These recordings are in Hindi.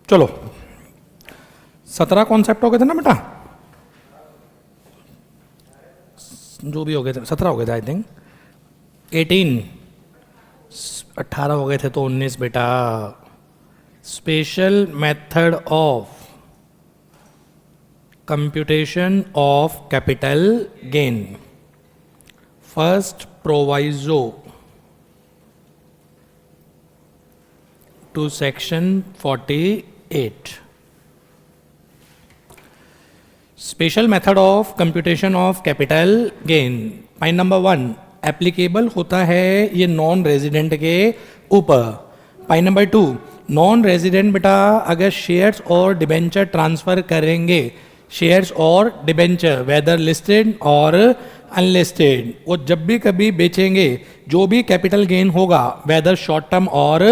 चलो 17 कॉन्सेप्ट हो गए थे ना बेटा, जो भी हो गए थे 17 हो गए थे आई थिंक, 18 हो गए थे तो 19 बेटा। Special method of computation of capital gain, first proviso to section 48। Special method of computation of capital gain, point number 1 applicable होता है ये नॉन रेजिडेंट के ऊपर। पॉइंट नंबर 2, नॉन रेजिडेंट बेटा अगर शेयर्स और डिबेंचर ट्रांसफर करेंगे, शेयर्स और डिबेंचर वेदर लिस्टेड और अनलिस्टेड, वो जब भी कभी बेचेंगे जो भी कैपिटल गेन होगा वेदर शॉर्ट टर्म और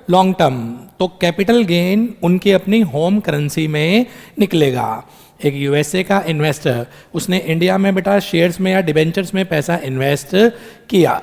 लॉन्ग टर्म, तो कैपिटल गेन उनकी अपनी होम करेंसी में निकलेगा। एक यूएसए का इन्वेस्टर, उसने इंडिया में बेटा शेयर्स में या डिबेंचर्स में पैसा इन्वेस्ट किया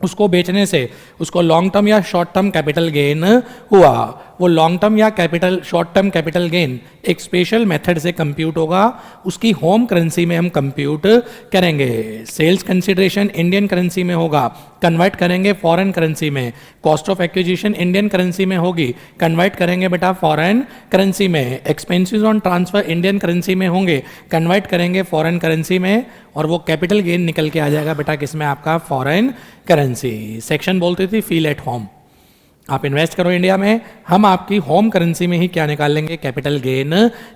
उसको बेचने से उसको लॉन्ग टर्म या शॉर्ट टर्म कैपिटल गेन हुआ। वो लॉन्ग टर्म या capital short term capital gain एक स्पेशल मेथड से कंप्यूट होगा, उसकी होम करेंसी में हम कंप्यूट करेंगे। सेल्स कंसिडरेशन इंडियन करेंसी में होगा, कन्वर्ट करेंगे फॉरेन करेंसी में। Cost of acquisition Indian currency में होगी, कन्वर्ट करेंगे बेटा फॉरेन करेंसी में। Expenses on transfer Indian currency में होंगे, कन्वर्ट करेंगे फॉरेन करेंसी में, और वो कैपिटल गेन निकल के आ जाएगा बेटा किसमें, आपका फॉरेन करेंसी। सेक्शन बोलती थी फील एट होम, आप इन्वेस्ट करो इंडिया में, हम आपकी होम करेंसी में ही क्या निकाल लेंगे, कैपिटल गेन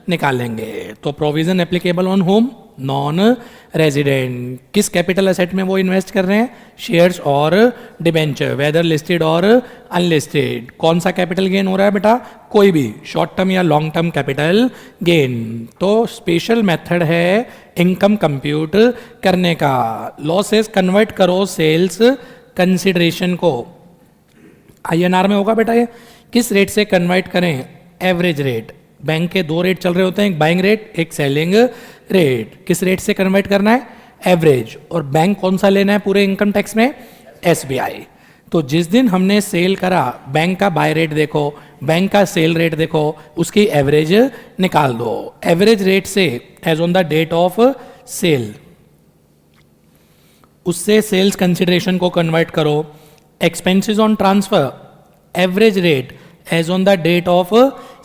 निकाल लेंगे। तो provision applicable on home, non resident, किस कैपिटल एसेट में वो इन्वेस्ट कर रहे हैं, शेयर्स और डिबेंचर वेदर लिस्टेड और अनलिस्टेड। कौन सा कैपिटल गेन हो रहा है बेटा, कोई भी शॉर्ट टर्म या लॉन्ग टर्म कैपिटल गेन। तो स्पेशल मेथड है इनकम कंप्यूट करने का। लॉसेस कन्वर्ट करो सेल्स कंसिडरेशन को, INR में होगा बेटा ये, किस रेट से कन्वर्ट करें, एवरेज रेट। बैंक के 2 रेट चल रहे होते हैं, एक बाइंग रेट एक सेलिंग रेट, किस रेट से कन्वर्ट करना है, एवरेज। और बैंक कौन सा लेना है पूरे इनकम टैक्स में, SBI। तो जिस दिन हमने सेल करा बैंक का बाय रेट देखो, बैंक का सेल रेट देखो, उसकी एवरेज निकाल दो। Average rate as on on the date of सेल, उससे सेल्स कंसिडरेशन को कन्वर्ट करो। Expenses on transfer average rate as on the date of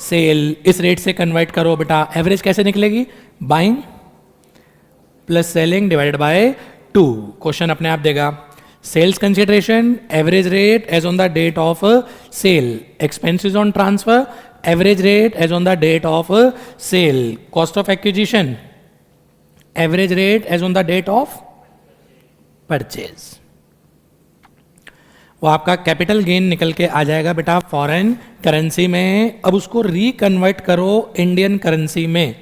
sale, इस रेट से कन्वर्ट करो बेटा। एवरेज कैसे निकलेगी, buying plus selling divided by 2, question अपने आप देगा। Sales consideration average rate as on the date of cell, expenses on transfer average rate as on the date of sale, cost of acquisition average rate as on the date of purchase. वो आपका कैपिटल गेन निकल के आ जाएगा बेटा फॉरेन करेंसी में। अब उसको रीकन्वर्ट करो इंडियन करेंसी में।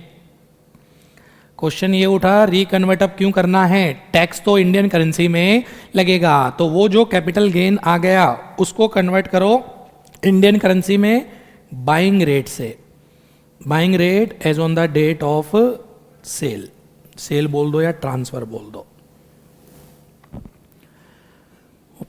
क्वेश्चन ये उठा रीकन्वर्ट अब क्यों करना है, टैक्स तो इंडियन करेंसी में लगेगा, तो वो जो कैपिटल गेन आ गया उसको कन्वर्ट करो इंडियन करेंसी में बाइंग रेट से। Buying rate as on the date of sale, sale बोल दो या ट्रांसफर बोल दो।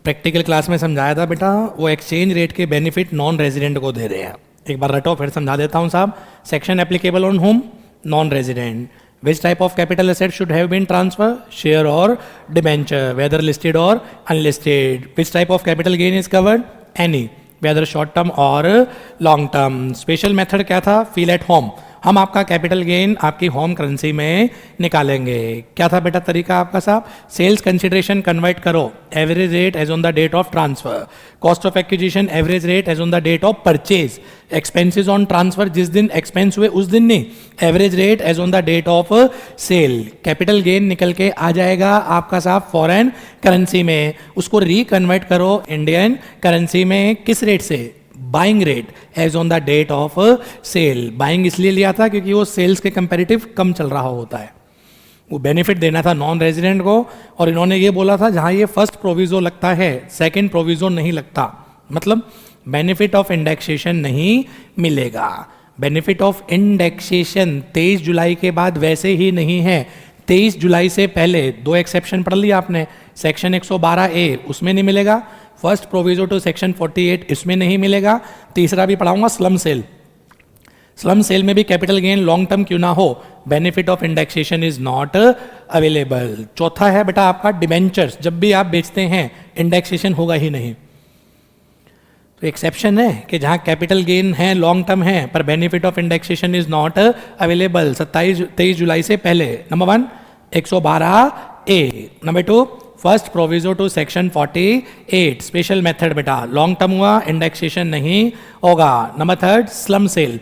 प्रैक्टिकल क्लास में समझाया था बेटा, वो एक्सचेंज रेट के बेनिफिट नॉन रेजिडेंट को दे रहे हैं। एक बार रटो फिर समझा देता हूँ साहब। Section applicable on home, non resident, which type of capital asset should have been transfer, share और डिबेंचर वेदर लिस्टेड और unlisted. Which type of capital gain is covered, any whether short term और लॉन्ग टर्म। स्पेशल मेथड क्या था, फील एट होम, हम आपका कैपिटल गेन आपकी होम करेंसी में निकालेंगे। क्या था बेटा तरीका आपका साहब, सेल्स कंसिडरेशन कन्वर्ट करो average rate as on the date of transfer, cost of acquisition average rate as on the date of purchase, expenses on transfer जिस दिन एक्सपेंस हुए उस दिन नहीं, average rate as on the date of sale. Capital gain निकल के आ जाएगा आपका साहब फॉरेन करेंसी में, उसको रिकन्वर्ट करो इंडियन करेंसी में, किस रेट से, buying rate as on the date of sale. Buying इसलिए लिया था क्योंकि वो सेल्स के कंपैरेटिव कम चल रहा होता है, वो बेनिफिट देना था नॉन रेजिडेंट को। और इन्होंने ये बोला था जहां ये फर्स्ट प्रोविजो लगता है सेकंड प्रोविजो नहीं लगता, मतलब बेनिफिट ऑफ इंडेक्सेशन नहीं मिलेगा। बेनिफिट ऑफ इंडेक्सेशन 23 जुलाई के बाद वैसे ही नहीं है, 23 जुलाई से पहले 2 एक्सेप्शन पढ़ लिया आपने, सेक्शन 112A उसमें नहीं मिलेगा, फर्स्ट प्रोविजो टू सेक्शन 48 इसमें नहीं मिलेगा, तीसरा भी पढ़ाऊंगा स्लम सेल स्लम सेल में भी कैपिटल गेन लॉन्ग टर्म क्यों ना हो, benefit of indexation is not available. चौथा है बेटा आपका डिबेंचर्स, जब भी आप बेचते हैं इंडेक्सेशन होगा ही नहीं। तो एक्सेप्शन है कि जहां कैपिटल गेन है लॉन्ग टर्म है पर benefit of indexation is not available 23 जुलाई से पहले। Number 1 112A। Number 2 first proviso to section 48 special method बेटा लॉन्ग टर्म हुआ इंडेक्सेशन नहीं होगा। Number 3 slump sale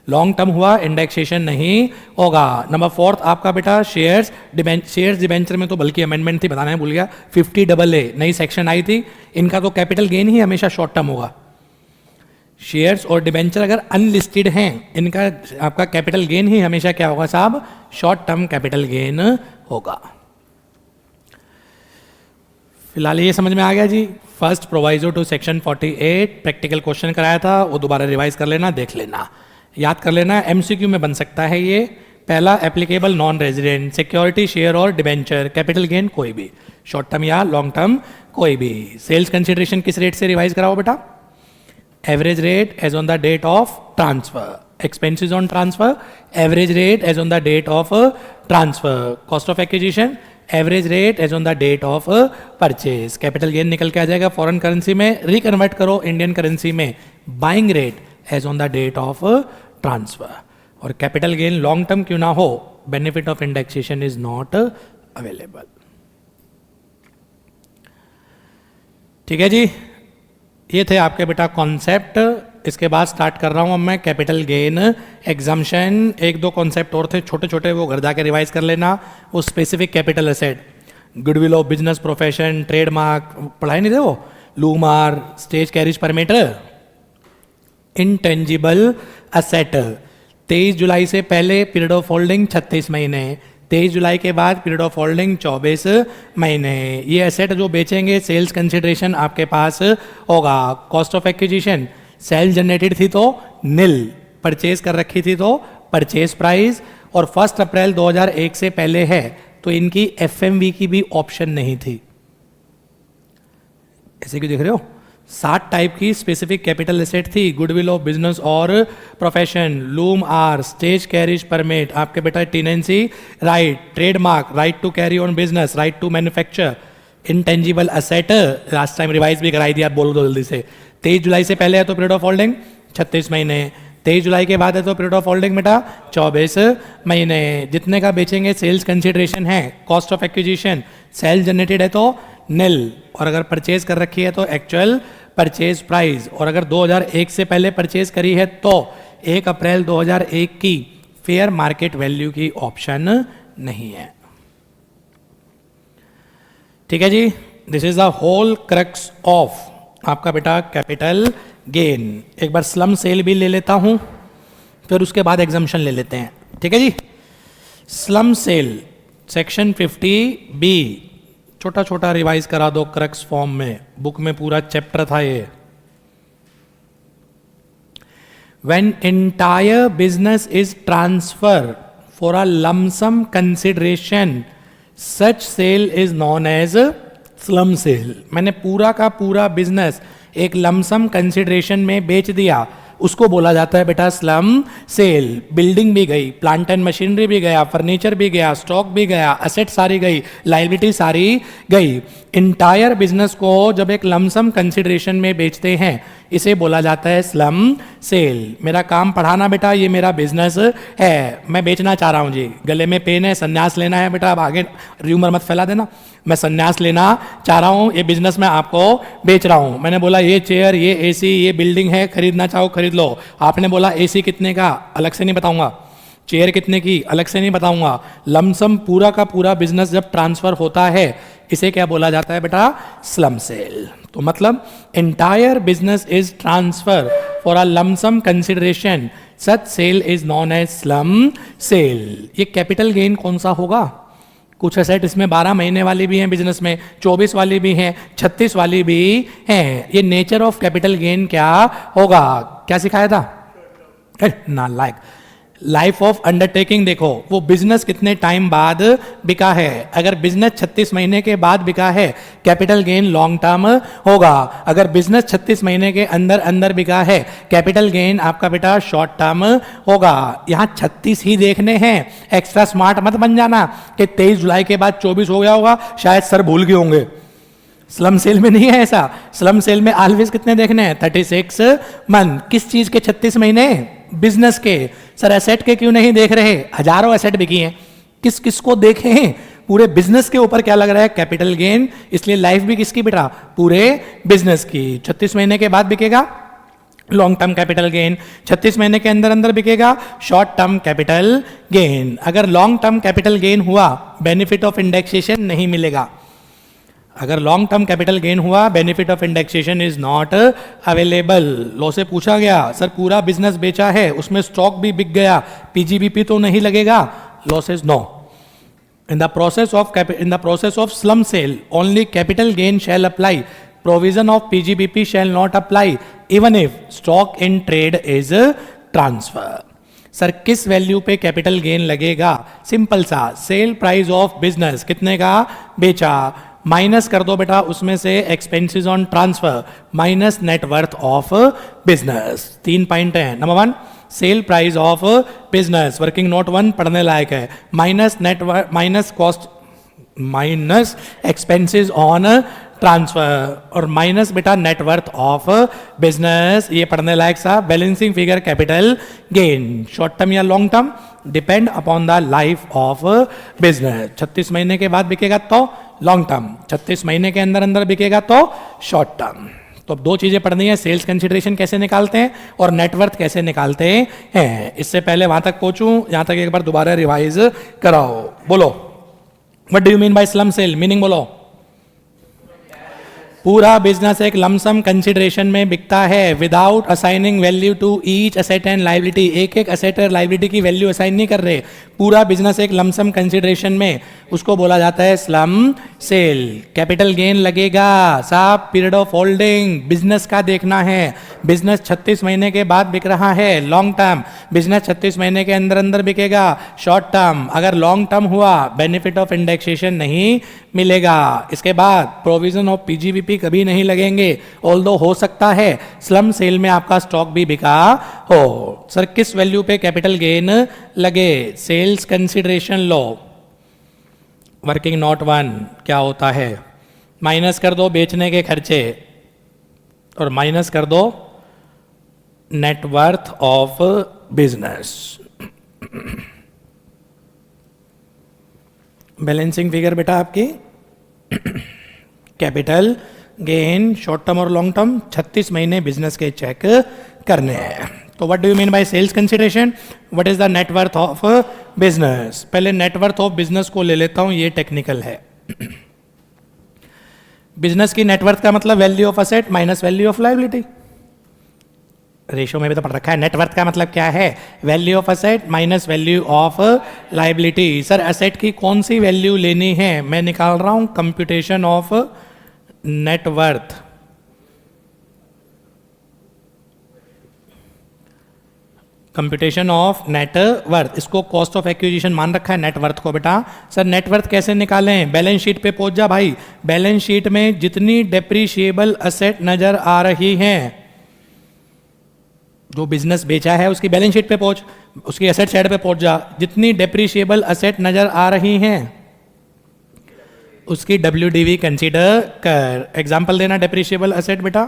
long term हुआ इंडेक्सेशन नहीं होगा। नंबर 4 आपका बेटा शेयर्स डिबेंचर में तो बल्कि अमेंडमेंट थी, बताना है भूल गया, 50AA नई सेक्शन आई थी, इनका तो कैपिटल गेन ही हमेशा शॉर्ट टर्म होगा। शेयर्स और डिबेंचर अगर अनलिस्टेड हैं इनका आपका कैपिटल गेन ही हमेशा क्या होगा साहब, शॉर्ट टर्म कैपिटल गेन होगा। फिलहाल ये समझ में आ गया जी। First proviso to section 48 practical question कराया था, वो दोबारा रिवाइज कर लेना, देख लेना, याद कर लेना। एमसीक्यू में बन सकता है ये। पहला applicable non resident, security share और डिबेंचर, कैपिटल गेन कोई भी, शॉर्ट टर्म या लॉन्ग टर्म कोई भी। सेल्स कंसिडरेशन किस रेट से रिवाइज कराओ बेटा, average rate as on the date of transfer, expenses on transfer average rate as on the date of transfer, cost of acquisition average rate as on the date of purchase. Capital gain निकल के आ जाएगा फॉरेन करेंसी में, रिकन्वर्ट करो इंडियन करेंसी में, buying rate as on the date of transfer. और कैपिटल गेन लॉन्ग टर्म क्यों ना हो, benefit of indexation is not available. ठीक है जी, ये थे आपके बेटा कॉन्सेप्ट। इसके बाद स्टार्ट कर रहा हूं अब मैं कैपिटल गेन एग्जाम्पशन। एक दो कॉन्सेप्ट और थे छोटे छोटे, वो घर जाके रिवाइज कर लेना। वो specific capital asset, goodwill of business profession, trademark पढ़ाई नहीं थे वो, लूमार, stage carriage permit, intangible asset. 23 जुलाई से पहले पीरियड ऑफ होल्डिंग 36 महीने, 23 जुलाई के बाद पीरियड ऑफ होल्डिंग 24 महीने। ये एसेट जो बेचेंगे सेल्स कंसिडरेशन आपके पास होगा। Cost of acquisition sale generated थी तो निल, परचेज कर रखी थी तो परचेज प्राइस, और 1 अप्रैल 2001 से पहले है तो इनकी एफएमवी की भी ऑप्शन नहीं थी। ऐसे क्यों देख रहे हो, 7 टाइप की स्पेसिफिक कैपिटल एसेट थी, गुडविल ऑफ बिजनेस और profession, loom hour, stage carriage permit, आपके बेटा tenancy right, trademark, right to carry on business, right to manufacture, intangible asset, last time revise भी कराई दी, आप बोलो दो जल्दी से। 23 जुलाई से पहले है तो पीरियड ऑफ होल्डिंग 36 महीने, 23 जुलाई के बाद है तो पीरियड ऑफ होल्डिंग बेटा 24 महीने। जितने का बेचेंगे सेल्स कंसिडरेशन है, cost of acquisition sale generated है तो निल, और अगर परचेज कर रखी है तो एक्चुअल परचेज प्राइस, और अगर 2001 से पहले परचेज करी है तो 1 अप्रैल 2001 की फेयर मार्केट वैल्यू की ऑप्शन नहीं है। ठीक है जी, this is the whole crux of आपका बेटा कैपिटल गेन। एक बार स्लम सेल भी ले लेता हूं, फिर उसके बाद एग्जाम्पशन ले लेते हैं। ठीक है जी, स्लम सेल सेक्शन 50B, छोटा छोटा रिवाइज करा दो क्रक्स फॉर्म में, बुक में पूरा चैप्टर था ये। When entire business is transferred for a lump sum consideration, such sale is known as slum sale। मैंने पूरा का पूरा बिजनेस एक लमसम कंसिडरेशन में बेच दिया, उसको बोला जाता है बेटा स्लम सेल। बिल्डिंग भी गई, प्लांट एंड मशीनरी भी गया, फर्नीचर भी गया, स्टॉक भी गया, असेट सारी गई, लायबिलिटी सारी गई। इंटायर बिजनेस को जब एक लमसम कंसिडरेशन में बेचते हैं इसे बोला जाता है स्लम सेल। मेरा काम पढ़ाना बेटा, ये मेरा बिजनेस है, मैं बेचना चाह रहा हूँ जी, गले में पेन है, संन्यास लेना है बेटा, अब आगे र्यूमर मत फैला देना, मैं संन्यास लेना चाह रहा हूँ, ये बिजनेस मैं आपको बेच रहा हूँ। मैंने बोला ये चेयर, ये एसी, ये बिल्डिंग है, खरीदना चाहो खरीद लो। आपने बोला एसी कितने का, अलग से नहीं बताऊंगा, चेयर कितने की अलग से नहीं बताऊंगा। लमसम पूरा का पूरा बिजनेस जब ट्रांसफर होता है इसे क्या बोला जाता है बेटा, स्लम सेल। तो मतलब entire business is transfer for a lumpsum consideration, such sale is known as slump sale. ये कैपिटल गेन कौन सा होगा, कुछ एसेट इसमें 12 महीने वाली भी हैं बिजनेस में, 24 वाली भी हैं, 36 वाली भी हैं। ये नेचर ऑफ कैपिटल गेन क्या होगा, क्या सिखाया था नालायक, लाइफ ऑफ अंडरटेकिंग देखो, वो बिजनेस कितने टाइम बाद बिका है। अगर बिजनेस 36 महीने के बाद बिका है, कैपिटल गेन लॉन्ग टर्म होगा। अगर बिजनेस 36 महीने के अंदर अंदर बिका है, कैपिटल गेन आपका बेटा शॉर्ट टर्म होगा। यहां 36 ही देखने हैं, एक्स्ट्रा स्मार्ट मत बन जाना कि 23 जुलाई के बाद 24 हो गया होगा, शायद सर भूल गए होंगे। स्लम सेल में नहीं है ऐसा। स्लम सेल में ऑलवेज कितने देखने हैं, 36 मंथ। किस चीज के 36 महीने, बिजनेस के। सर एसेट के क्यों नहीं देख रहे, हजारों एसेट बिकी हैं, किस किस को देखे हैं, पूरे बिजनेस के ऊपर क्या लग रहा है, कैपिटल गेन। इसलिए लाइफ भी किसकी बेटा, पूरे बिजनेस की। 36 महीने के बाद बिकेगा लॉन्ग टर्म कैपिटल गेन, 36 महीने के अंदर अंदर बिकेगा शॉर्ट टर्म कैपिटल गेन। अगर लॉन्ग टर्म कैपिटल गेन हुआ, बेनिफिट ऑफ इंडेक्सेशन नहीं मिलेगा। अगर लॉन्ग टर्म कैपिटल गेन हुआ, benefit of indexation is not available. Law से पूछा गया, सर पूरा बिजनेस बेचा है, उसमें स्टॉक भी बिक गया, पीजीबीपी तो नहीं लगेगा। Law says no, in the process of slum sale only capital gain shall apply, provision of pgbp shall not apply even if stock in trade is transfer। Sir किस वैल्यू पे कैपिटल गेन लगेगा, सिंपल सा, सेल प्राइस ऑफ बिजनेस कितने का बेचा, माइनस कर दो बेटा उसमें से expenses on transfer minus net worth of business. 3 point है। Number 1 sale price of business, working note 1 पढ़ने लायक है, minus cost minus expenses on transfer और माइनस बेटा नेटवर्थ ऑफ बिजनेस, ये पढ़ने लायक सा। Balancing figure capital gain, short term या long term, depend upon the life of business. 36 महीने के बाद बिकेगा तो लॉन्ग टर्म, 36 महीने के अंदर अंदर बिकेगा तो शॉर्ट टर्म। तो अब 2 चीजें पढ़नी है, सेल्स कंसिडरेशन कैसे निकालते हैं और नेटवर्थ कैसे निकालते हैं। इससे पहले वहां तक पहुंचूं, यहां तक एक बार दोबारा रिवाइज कराओ। बोलो what do you mean by slump sale, meaning बोलो। पूरा बिजनेस एक लमसम कंसिडरेशन में बिकता है without assigning value to each asset and liability. एक एक एसेट और लाइबिलिटी की वैल्यू असाइन नहीं कर रहे, पूरा बिजनेस एक लमसम कंसिडरेशन में, उसको बोला जाता है स्लम सेल। कैपिटल गेन लगेगा साहब, पीरियड ऑफ होल्डिंग बिजनेस का देखना है। बिजनेस 36 महीने के बाद बिक रहा है, लॉन्ग टर्म। बिजनेस 36 महीने के अंदर अंदर बिकेगा, शॉर्ट टर्म। अगर लॉन्ग टर्म हुआ, बेनिफिट ऑफ इंडेक्सेशन नहीं मिलेगा। इसके बाद प्रोविजन ऑफ पीजीबीपी कभी नहीं लगेंगे, ऑल्दो हो सकता है स्लम सेल में आपका स्टॉक भी बिका हो। सर किस वैल्यू पे कैपिटल गेन लगे, सेल्स कंसिडरेशन लो, वर्किंग नोट 1 क्या होता है, माइनस कर दो बेचने के खर्चे और माइनस कर दो networth of business. Balancing figure बेटा आपकी कैपिटल गेन शॉर्ट टर्म और लॉन्ग टर्म 36 महीने बिजनेस के चेक करने हैं। तो what do you mean by sales consideration, what is the networth of business. पहले नेटवर्थ ऑफ बिजनेस को ले लेता हूं, ये टेक्निकल है। बिजनेस की नेटवर्थ का मतलब value of asset minus value of liability. Ratio में भी तो पढ़ रखा है। नेटवर्थ का मतलब क्या है, value of asset minus value of liability. Sir asset की कौन सी वैल्यू लेनी है, मैं निकाल रहा हूं computation of net worth. Computation of net worth, इसको कॉस्ट ऑफ एक्विजिशन मान रखा है नेटवर्थ को बेटा। सर नेटवर्थ कैसे निकालें, बैलेंस शीट पे पहुंच जा भाई। बैलेंस शीट में जितनी डेप्रीशिएबल असेट नजर आ रही हैं, जो बिजनेस बेचा है उसकी बैलेंस शीट पे पहुंच, उसकी एसेट साइड पे पहुंच जा। जितनी डेप्रीशिएबल असेट नजर आ रही हैं उसकी WDV कंसीडर कर। एग्जांपल देना डेप्रीशिएबल असेट बेटा,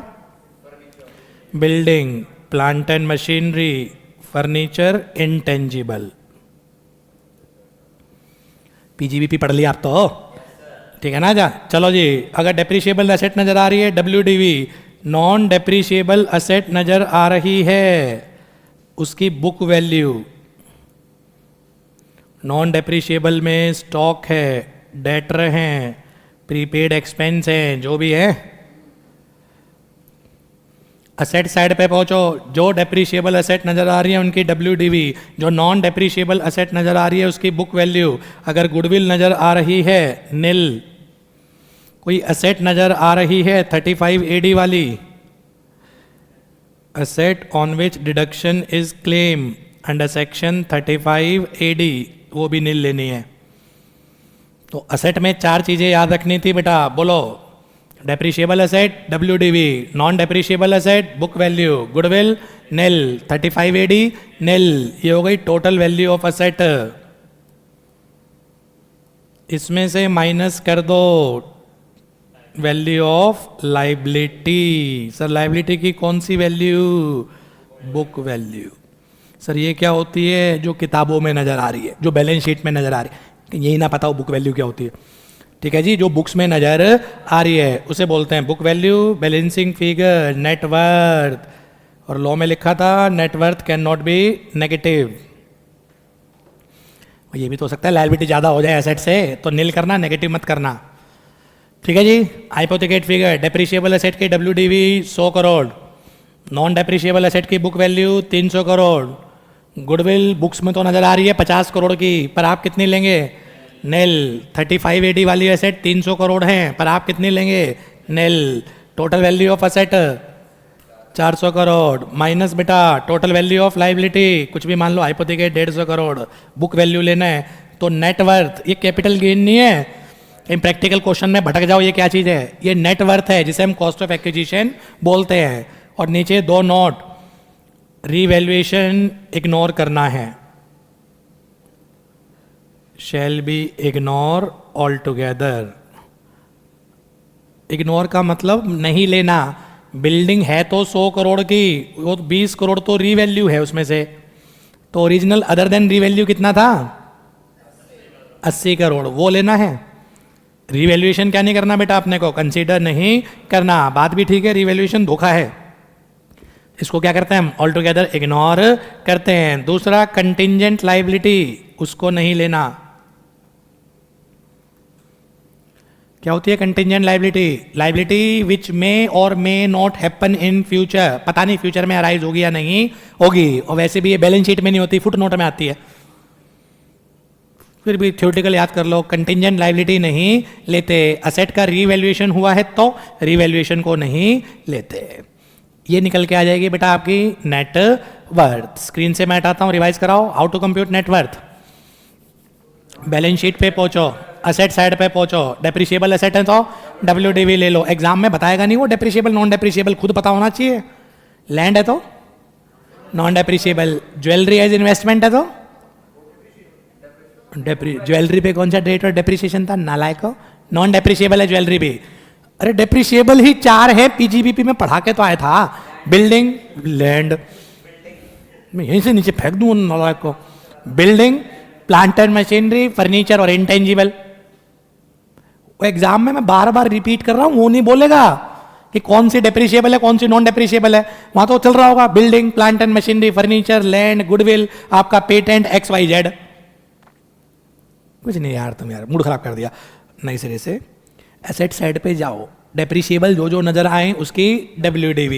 building, plant and machinery, furniture, intangible. PGBP पढ़ लिया आप तो, ठीक है ना। जा चलो जी, अगर डेप्रीशिएबल एसेट नजर आ रही है WDV, नॉन डेप्रीशिएबल असेट नजर आ रही है उसकी बुक वैल्यू। नॉन डेप्रीशिएबल में स्टॉक है, डेटर हैं, प्रीपेड एक्सपेंस हैं, जो भी है। असेट साइड पे पहुंचो, जो डेप्रीशिएबल असेट नजर आ रही है उनकी WDV, जो नॉन डेप्रीशिएबल असेट नजर आ रही है उसकी बुक वैल्यू। अगर गुडविल नजर आ रही है नील, कोई असेट नजर आ रही है 35 AD वाली, asset on which deduction is claim, under section 35 AD, वो भी नील लेनी है। तो असेट में 4 चीज़ें याद रखनी थी बेटा, बोलो। Depreciable asset WDV, non depreciable asset book value, goodwill nil, 35 AD nil. ये हो गई टोटल वैल्यू ऑफ असेट। इसमें से माइनस कर दो value of liability. Sir liability की कौन सी वैल्यू? Book value. सर ये क्या होती है जो किताबों में नज़र आ रही है, जो बैलेंस शीट में नज़र आ रही है? यही ना पता हो बुक वैल्यू क्या होती है। ठीक है जी, जो बुक्स में नज़र आ रही है उसे बोलते हैं book value, balancing figure, net worth. और लॉ में लिखा था net worth can not be negative. ये भी तो हो सकता है लायबिलिटी ज़्यादा हो जाए एसेट से, तो नील करना, नेगेटिव मत करना। ठीक है जी। हाइपोथेकेट फिगर, डेप्रिशिएबल एसेट की WDV 100 crore, non depreciable asset की book value 300 crore, goodwill books में तो नज़र आ रही है 50 करोड़ की, पर आप कितनी लेंगे? नील। 35 AD वाली एसेट 300 करोड़ हैं, पर आप कितनी लेंगे? Nil. Total value of asset 400 crore, minus बेटा टोटल वैल्यू ऑफ लाइबिलिटी, कुछ भी मान लो, हाइपोथेकेट 150 करोड़, बुक वैल्यू लेना है, तो नेटवर्थ। ये कैपिटल गेन नहीं है, इन प्रैक्टिकल क्वेश्चन में भटक जाओ, ये क्या चीज़ है? ये नेटवर्थ है, जिसे हम कॉस्ट ऑफ एक्विजिशन बोलते हैं। और नीचे 2 नोट, रीवैल्यूएशन इग्नोर करना है, shall be ignore all together. Ignore का मतलब नहीं लेना। बिल्डिंग है तो 100 करोड़ की, वो 20 करोड़ तो रीवैल्यू है उसमें से, तो ओरिजिनल अदर देन रीवैल्यू कितना था? 80 करोड़, वो लेना है। रीवैल्यूएशन क्या नहीं करना बेटा, अपने को कंसीडर नहीं करना। बात भी ठीक है, रीवैल्यूएशन धोखा है, इसको क्या करते हैं हम? ऑल टुगेदर इग्नोर करते हैं। दूसरा कंटिंजेंट लाइबिलिटी, उसको नहीं लेना। क्या होती है कंटिंजेंट लाइबिलिटी? लाइबिलिटी विच मे और may not happen in future, पता नहीं फ्यूचर में अराइज होगी या नहीं होगी, और वैसे भी ये बैलेंस शीट में नहीं होती, फुट नोट में आती है। फिर भी थ्योरेटिकल याद कर लो, कंटिंजेंट लाइबिलिटी नहीं लेते। असेट का रीवैल्यूएशन हुआ है तो रीवैल्यूएशन को नहीं लेते। ये निकल के आ जाएगी बेटा आपकी नेटवर्थ। स्क्रीन से मैं हटाता हूँ, रिवाइज कराओ। How to compute networth? Balance sheet पे पहुंचो, असेट साइड पे पहुंचो, डेप्रिशिएबल असेट है तो WDV ले लो। एग्जाम में बताएगा नहीं वो डेप्रिशिएबल नॉन डेप्रिशिएबल, खुद पता होना चाहिए। लैंड है तो non depreciable, jewellery as investment है तो ज्वेलरी पे कौन सा डेट और डेप्रिसिएशन था? नालायक हो, नॉन डेप्रिशिएबल है ज्वेलरी भी। अरे डेप्रिशिएबल ही 4 है, PGBP में पढ़ा के तो आया था। बिल्डिंग, लैंड, मैं यहीं से नीचे फेंक दूं नालायक को। Building, plant and machinery, furniture और इंटेंजिबल। एग्जाम में मैं बार बार रिपीट कर रहा हूं, वो नहीं बोलेगा कि कौन सी डेप्रिशिएबल है कौन सी नॉन डेप्रिशिएबल है। वहां तो चल रहा होगा building, plant and machinery, furniture, land, goodwill, आपका पेटेंट XYZ। कुछ नहीं यार, तुम यार मूड खराब कर दिया। नई सिरे से एसेट साइड पे जाओ, डेप्रिशिएबल जो जो नजर आए उसकी WDV,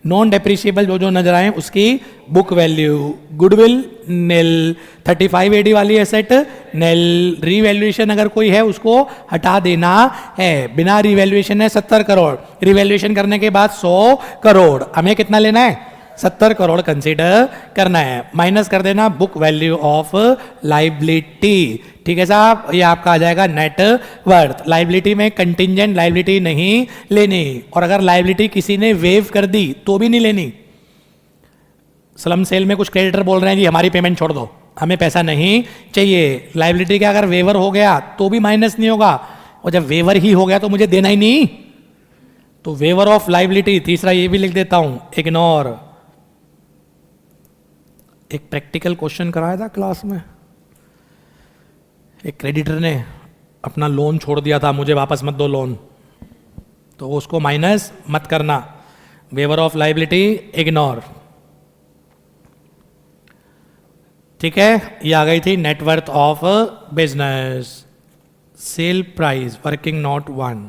नॉन डेप्रिशिएबल जो जो नजर आए उसकी book value, goodwill nil, 35 AD वाली एसेट नील, रीवैल्यूएशन अगर कोई है उसको हटा देना है। बिना रीवैल्यूएशन है 70 करोड़, रिवैल्यूएशन करने के बाद 100 करोड़, हमें कितना लेना है? 70 करोड़ कंसीडर करना है। माइनस कर देना बुक वैल्यू ऑफ लाइबिलिटी। ठीक है साहब, ये आपका आ जाएगा नेटवर्थ। लाइबिलिटी में कंटिंजेंट लाइबिलिटी नहीं लेनी, और अगर लाइबिलिटी किसी ने वेव कर दी तो भी नहीं लेनी। स्लम सेल में कुछ क्रेडिटर बोल रहे हैं जी हमारी पेमेंट छोड़ दो, हमें पैसा नहीं चाहिए। लाइबिलिटी का अगर वेवर हो गया तो भी माइनस नहीं होगा, और जब वेवर ही हो गया तो मुझे देना ही नहीं, तो वेवर ऑफ लाइबिलिटी। तीसरा ये भी लिख देता हूं, इग्नोर। एक प्रैक्टिकल क्वेश्चन कराया था क्लास में, एक क्रेडिटर ने अपना लोन छोड़ दिया था, मुझे वापस मत दो लोन, तो उसको माइनस मत करना। Waiver of liability ignore. ठीक है, ये आ गई थी networth of business. Sale price working note 1,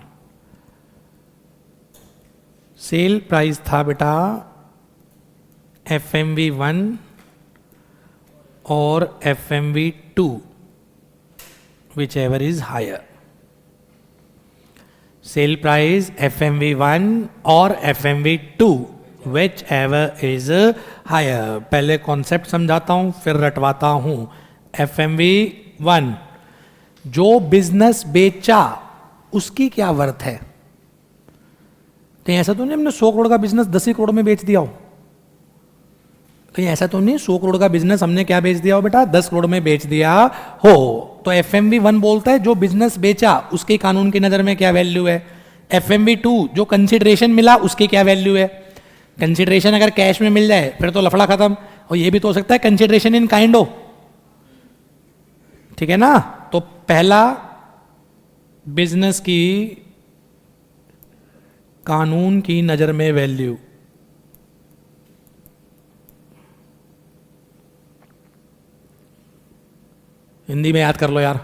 sale price था बेटा FMV 1 और FMV 2, whichever is higher. Sale price FMV 1 और FMV 2 whichever is higher. पहले कॉन्सेप्ट समझाता हूं फिर रटवाता हूं। FMV1, जो बिजनेस बेचा उसकी क्या वर्थ है। कहीं ऐसा तो नहीं हमने 100 करोड़ का बिजनेस 10 ही करोड़ में बेच दिया हो। कहीं ऐसा तो नहीं 100 करोड़ का बिजनेस हमने क्या बेच दिया हो बेटा, 10 करोड़ में बेच दिया हो। तो FMV1 बोलता है जो बिजनेस बेचा उसके कानून की नजर में क्या वैल्यू है। FMV2 जो कंसिडरेशन मिला उसकी क्या वैल्यू है। कंसिडरेशन अगर कैश में मिल जाए फिर तो लफड़ा खत्म, और ये भी तो हो सकता है कंसिडरेशन इन काइंड हो, ठीक है ना। तो पहला बिजनेस की कानून की नजर में वैल्यू, हिंदी में याद कर लो यार।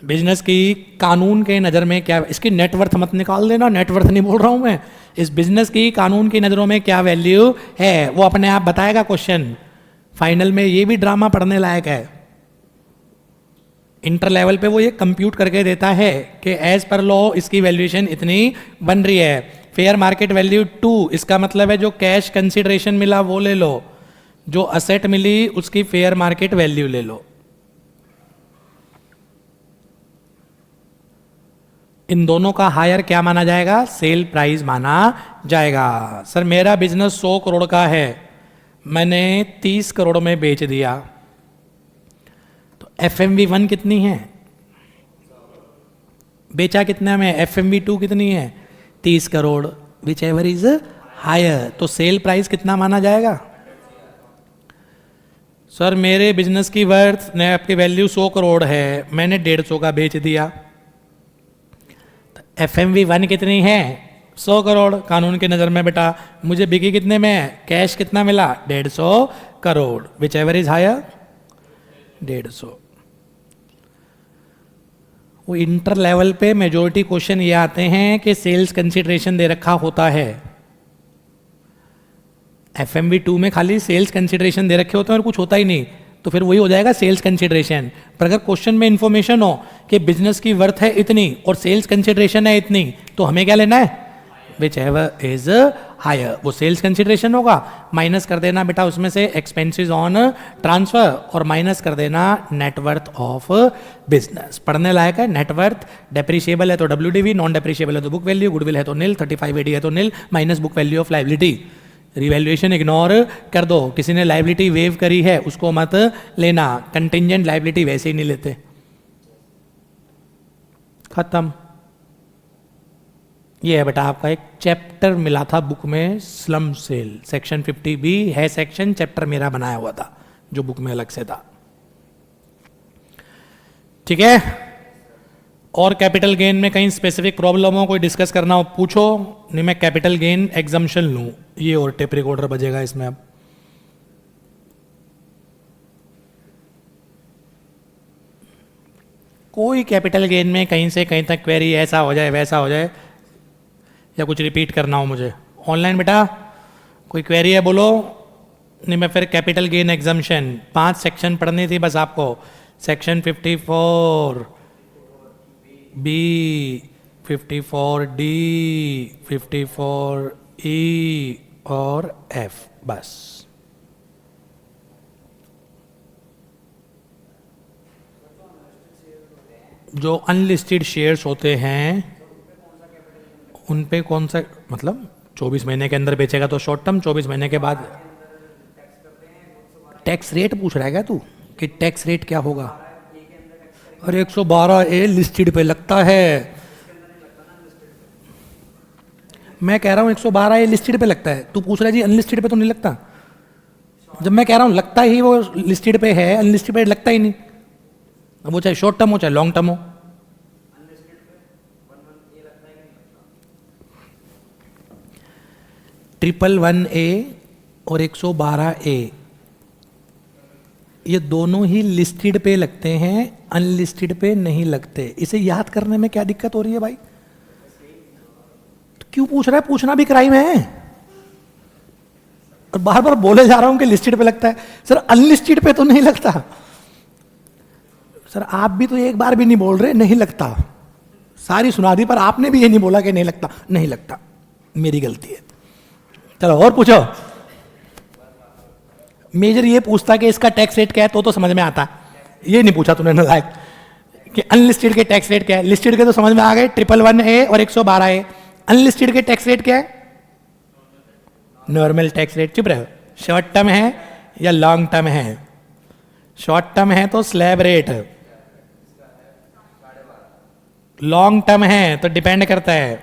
बिजनेस की कानून के नज़र में क्या, इसकी नेटवर्थ मत निकाल देना, नेटवर्थ नहीं बोल रहा हूं मैं। इस बिजनेस की कानून की नज़रों में क्या वैल्यू है वो अपने आप बताएगा क्वेश्चन। फाइनल में ये भी ड्रामा पढ़ने लायक है। इंटर लेवल पे वो ये कंप्यूट करके देता है कि एज पर लॉ इसकी वैल्यूएशन इतनी बन रही है। फेयर मार्केट वैल्यू 2, इसका मतलब है जो कैश कंसिडरेशन मिला वो ले लो, जो असेट मिली उसकी फेयर मार्केट वैल्यू ले लो। इन दोनों का हायर क्या माना जाएगा, सेल प्राइस माना जाएगा। सर मेरा बिजनेस 100 करोड़ का है, मैंने 30 करोड़ में बेच दिया, तो FMV1 कितनी है, बेचा कितना में, FMV2 कितनी है 30 crore, whichever is higher, तो सेल प्राइस कितना माना जाएगा। सर मेरे बिजनेस की वर्थ ने आपकी वैल्यू 100 करोड़ है, मैंने 150 का बेच दिया, FMV1 कितनी है 100 करोड़ कानून की नज़र में बेटा, मुझे बिकी कितने में, कैश कितना मिला 150 crore, whichever is higher 150। वो इंटर लेवल पे मेजोरिटी क्वेश्चन ये आते हैं कि सेल्स कंसिडरेशन दे रखा होता है। FMV2 में खाली सेल्स कंसिडरेशन दे रखे होते हैं और कुछ होता ही नहीं, तो फिर वही हो जाएगा सेल्स कंसिडरेशन। पर अगर क्वेश्चन में इंफॉर्मेशन हो कि बिजनेस की वर्थ है इतनी और सेल्स कंसिडरेशन है इतनी, तो हमें क्या लेना है, विच एवर इज हायर, वो सेल्स कंसिडरेशन होगा, माइनस कर देना बेटा उसमें से एक्सपेंसेस ऑन ट्रांसफर और माइनस कर देना नेटवर्थ ऑफ बिजनेस। पढ़ने लायक है। नेटवर्थ डेप्रिशिएबल है तो WDV, नॉन डेप्रिशिएबल है तो बुक वैल्यू, गुडविल है तो निल, 35AD है तो nil, minus book value of liability. Revaluation ignore कर दो, किसी ने लाइबिलिटी वेव करी है उसको मत लेना, कंटिंजेंट लाइबिलिटी वैसे ही नहीं लेते, खत्म। ये है बेटा आपका एक चैप्टर मिला था बुक में, स्लम सेल, सेक्शन 50B है सेक्शन, चैप्टर मेरा बनाया हुआ था जो बुक में अलग से था, ठीक है। और कैपिटल गेन में कहीं स्पेसिफिक प्रॉब्लम हो, कोई डिस्कस करना हो पूछो, नहीं मैं कैपिटल गेन एग्जम्पशन लूं। ये और टेप रिकॉर्डर बजेगा इसमें अब। कोई कैपिटल गेन में कहीं से कहीं तक क्वेरी ऐसा हो जाए वैसा हो जाए, या कुछ रिपीट करना हो मुझे ऑनलाइन बेटा, कोई क्वेरी है बोलो, नहीं मैं फिर कैपिटल गेन एग्जम्पशन 5 सेक्शन पढ़नी थी बस आपको। सेक्शन 54B, 54D, 54E और F, बस। जो अनलिस्टेड शेयर्स होते हैं उन पे कौन सा, मतलब 24 महीने के अंदर बेचेगा तो शॉर्ट टर्म, 24 महीने के बाद टैक्स रेट पूछ रहा है क्या तू, कि टैक्स रेट क्या होगा। अरे 112A लिस्टेड पे लगता है, मैं कह रहा हूँ 112A लिस्टेड पे लगता है, तू पूछ रहा है जी अनलिस्टेड पे तो नहीं लगता। जब मैं कह रहा हूँ लगता ही वो लिस्टेड पे है, अनलिस्टेड पे लगता ही नहीं, वो चाहे शॉर्ट टर्म हो चाहे लॉन्ग टर्म हो। ट्रिपल 1A और 112A ये दोनों ही लिस्टेड पे लगते हैं, अनलिस्टेड पे नहीं लगते। इसे याद करने में क्या दिक्कत हो रही है भाई, तो क्यों पूछ रहा है, पूछना भी क्राइम है। और बार बार बोले जा रहा हूं कि लिस्टेड पे लगता है, सर अनलिस्टेड पे तो नहीं लगता। सर आप भी तो एक बार भी नहीं बोल रहे नहीं लगता, सारी सुना दी पर आपने भी ये नहीं बोला कि नहीं लगता। नहीं लगता, मेरी गलती है। चलो और पूछो। मेजर ये पूछता कि इसका टैक्स रेट क्या है तो समझ में आता, ये नहीं पूछा तूने नालायक कि अनलिस्टेड के टैक्स रेट क्या है। लिस्टेड के तो समझ में आ गए, 111A और 112A। अनलिस्टेड के टैक्स रेट क्या है? Normal tax rate. चुप रहो। शॉर्ट टर्म है या लॉन्ग टर्म है? शॉर्ट टर्म है तो स्लैब रेट, लॉन्ग टर्म है तो डिपेंड करता है।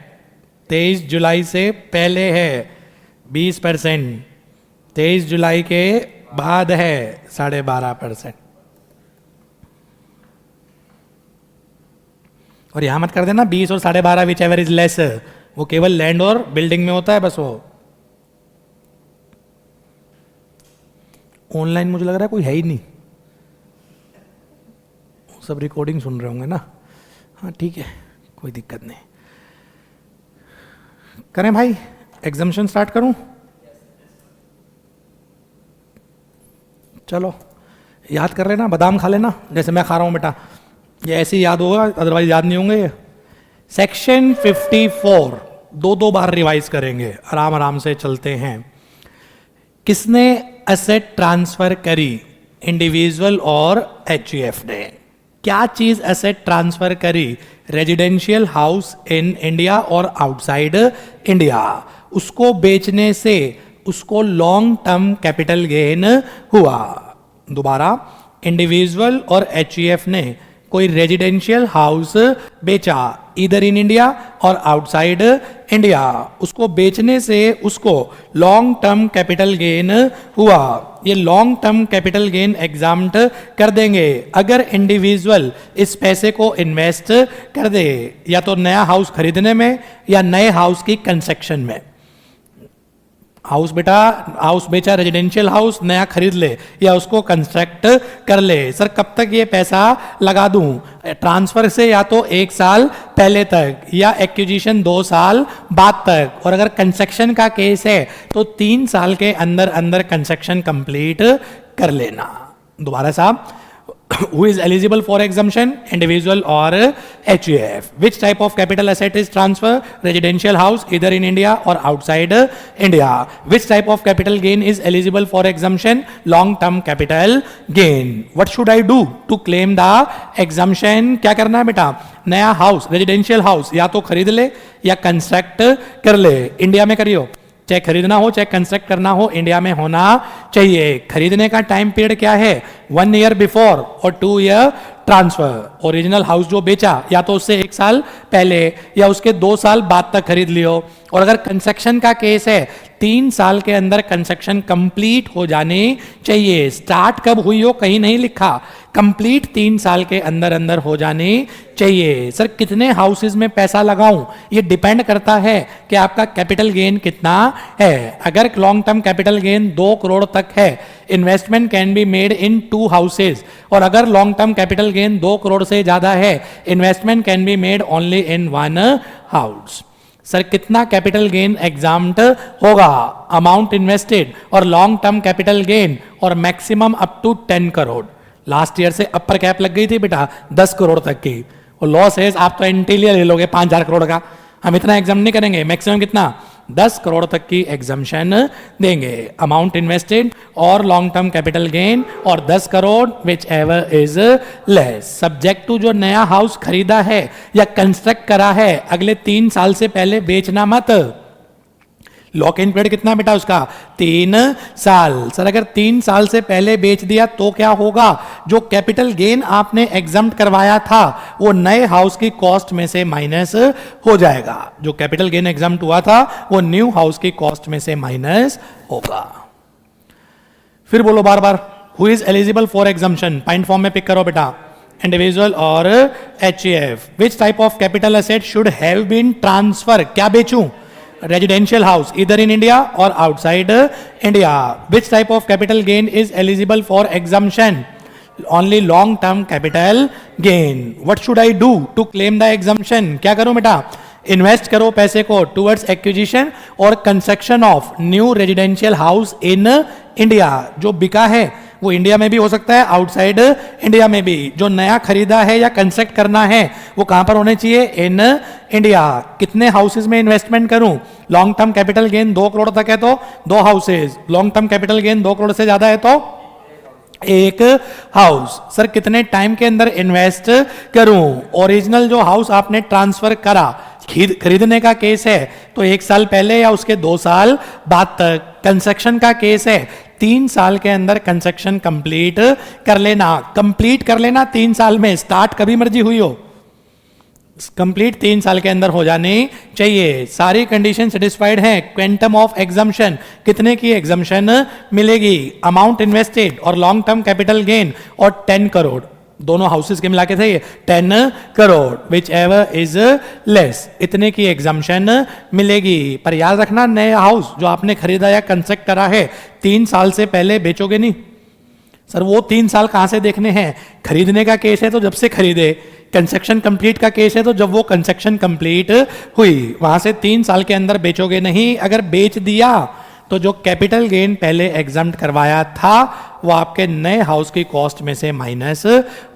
23 जुलाई से पहले है 20%, 23 जुलाई के बाद है 12.5%। और यहां मत कर देना 20 और 12.5 विच एवर इज लेस, वो केवल लैंड और बिल्डिंग में होता है बस। वो ऑनलाइन मुझे लग रहा है कोई है ही नहीं, सब रिकॉर्डिंग सुन रहे होंगे ना। हाँ ठीक है, कोई दिक्कत नहीं। करें भाई, एग्जाम्शन स्टार्ट करूं? चलो याद कर लेना, बादाम खा लेना जैसे मैं खा रहा हूं बेटा, ये ऐसे ही याद होगा, अदरवाइज याद नहीं होंगे ये। सेक्शन 54 दो बार रिवाइज करेंगे, आराम आराम से चलते हैं। किसने एसेट ट्रांसफर करी? इंडिविजुअल और एचयूएफ ने। क्या चीज एसेट ट्रांसफर करी? रेजिडेंशियल हाउस इन इंडिया और आउटसाइड इंडिया। उसको बेचने से उसको लॉन्ग टर्म कैपिटल गेन हुआ। दोबारा, इंडिविजुअल और एचयूएफ ने कोई रेजिडेंशियल हाउस बेचा इधर इन इंडिया और आउटसाइड इंडिया, उसको बेचने से उसको लॉन्ग टर्म कैपिटल गेन हुआ। ये long term capital gain exempt कर देंगे अगर इंडिविजुअल इस पैसे को इन्वेस्ट कर दे, या तो नया हाउस खरीदने में या नए हाउस की कंस्ट्रक्शन में। हाउस बेटा, हाउस बेचा, रेजिडेंशियल हाउस नया खरीद ले या उसको कंस्ट्रक्ट कर ले। सर कब तक ये पैसा लगा दूं? ट्रांसफर से या तो 1 साल पहले तक या एक्विजिशन 2 साल बाद तक, और अगर कंस्ट्रक्शन का केस है तो 3 साल के अंदर अंदर कंस्ट्रक्शन कंप्लीट कर लेना। दोबारा साहब, who is eligible for exemption? Individual or HUF. Which type of capital asset is transfer? Residential house either in India or outside India. Which type of capital gain is eligible for exemption? Long term capital gain. What should I do to claim the exemption? क्या करना है बेटा? नया हाउस, रेजिडेंशियल हाउस या तो खरीद ले या कंस्ट्रक्ट कर ले। इंडिया में करियो, चाहे खरीदना हो चाहे कंस्ट्रक्ट करना हो, इंडिया में होना चाहिए। खरीदने का टाइम पीरियड क्या है? 1 ईयर बिफोर और 2 ईयर ट्रांसफर। ओरिजिनल हाउस जो बेचा या तो उससे 1 साल पहले या उसके 2 साल बाद तक खरीद लियो। और अगर कंस्ट्रक्शन का केस है 3 साल के अंदर कंस्ट्रक्शन कंप्लीट हो जानी चाहिए। स्टार्ट कब हुई हो कहीं नहीं लिखा, कंप्लीट 3 साल के अंदर अंदर हो जानी चाहिए। सर कितने हाउसेज में पैसा लगाऊं? ये डिपेंड करता है कि आपका कैपिटल गेन कितना है। अगर long term capital gain 2 crore तक है, investment can be made in 2 houses. और अगर long term capital gain 2 crore से ज्यादा है, investment can be made only in 1 house. Sir कितना कैपिटल गेन एग्जाम्प्ट होगा? अमाउंट इन्वेस्टेड और लॉन्ग टर्म कैपिटल गेन और maximum up to 10 crore. Last year से अपर कैप लग गई थी बेटा 10 करोड़ तक की। और लॉस है आप तो इंटीरियर ले लोगे 5,000 करोड़ का, हम इतना एग्जाम नहीं करेंगे। मैक्सिमम कितना? 10 करोड़ तक की एग्जाम्शन देंगे। अमाउंट इन्वेस्टेड और लॉन्ग टर्म कैपिटल गेन और 10 crore whichever is less. Subject to जो नया हाउस खरीदा है या कंस्ट्रक्ट करा है, अगले 3 साल से पहले बेचना मत। लॉक इन पीरियड कितना बेटा उसका? 3 साल। सर अगर 3 साल से पहले बेच दिया तो क्या होगा? जो कैपिटल गेन आपने एग्जम्प्ट करवाया था वो नए हाउस की कॉस्ट में से माइनस हो जाएगा। जो कैपिटल गेन एग्जम्प्ट हुआ था वो न्यू हाउस की कॉस्ट में से माइनस होगा। फिर बोलो बार बार, who is eligible for exemption? Point form में पिक करो बेटा। इंडिविजुअल और HUF. Which type of capital asset should have been transfer? क्या बेचूं? रेजिडेंशियल हाउस इधर इन इंडिया और outside India. Which type of capital gain is eligible for exemption? Only long term capital gain. What should I do to claim the exemption? क्या करूं बेटा? इन्वेस्ट करो पैसे को टुवर्ड्स एक्विजिशन और construction of new residential house in India. जो बिका है वो इंडिया में भी हो सकता है, आउटसाइड इंडिया में भी। जो नया खरीदा है या कंस्ट्रक्ट करना है वो कहां पर होने चाहिए? In India. कितने हाउसेज में इन्वेस्टमेंट करूं? Long term capital gain 2 crore तक है तो 2 houses, long term capital gain 2 crore से ज्यादा है तो 1 हाउस। सर कितने टाइम के अंदर इन्वेस्ट करूं? ओरिजिनल जो हाउस आपने ट्रांसफर करा, खरीदने का केस है तो 1 साल पहले या उसके 2 साल बाद तक। कंस्ट्रक्शन का केस है 3 साल के अंदर कंस्ट्रक्शन कंप्लीट कर लेना। कंप्लीट कर लेना 3 साल में, स्टार्ट कभी मर्जी हुई हो, कंप्लीट 3 साल के अंदर हो जानी चाहिए। सारी कंडीशन सेटिस्फाइड हैं। क्वांटम ऑफ एग्जम्पशन, कितने की एग्जम्पशन मिलेगी? अमाउंट इन्वेस्टेड और लॉन्ग टर्म कैपिटल गेन और 10 करोड़, दोनों हाउसेस के मिला के थे ये 10 crore, whichever is less, इतने की एग्जम्पशन मिलेगी। पर याद रखना, नए हाउस जो आपने खरीदा या कंस्ट्रक्ट करा है 3 साल से पहले बेचोगे नहीं। सर वो 3 साल कहां से देखने हैं? खरीदने का केस है तो जब से खरीदे, कंस्ट्रक्शन कंप्लीट का केस है तो जब वो कंस्ट्रक्शन कंप्लीट हुई, वहां से 3 साल के अंदर बेचोगे नहीं। अगर बेच दिया तो जो कैपिटल गेन पहले एग्जम्प्ट करवाया था वो आपके नए हाउस की कॉस्ट में से माइनस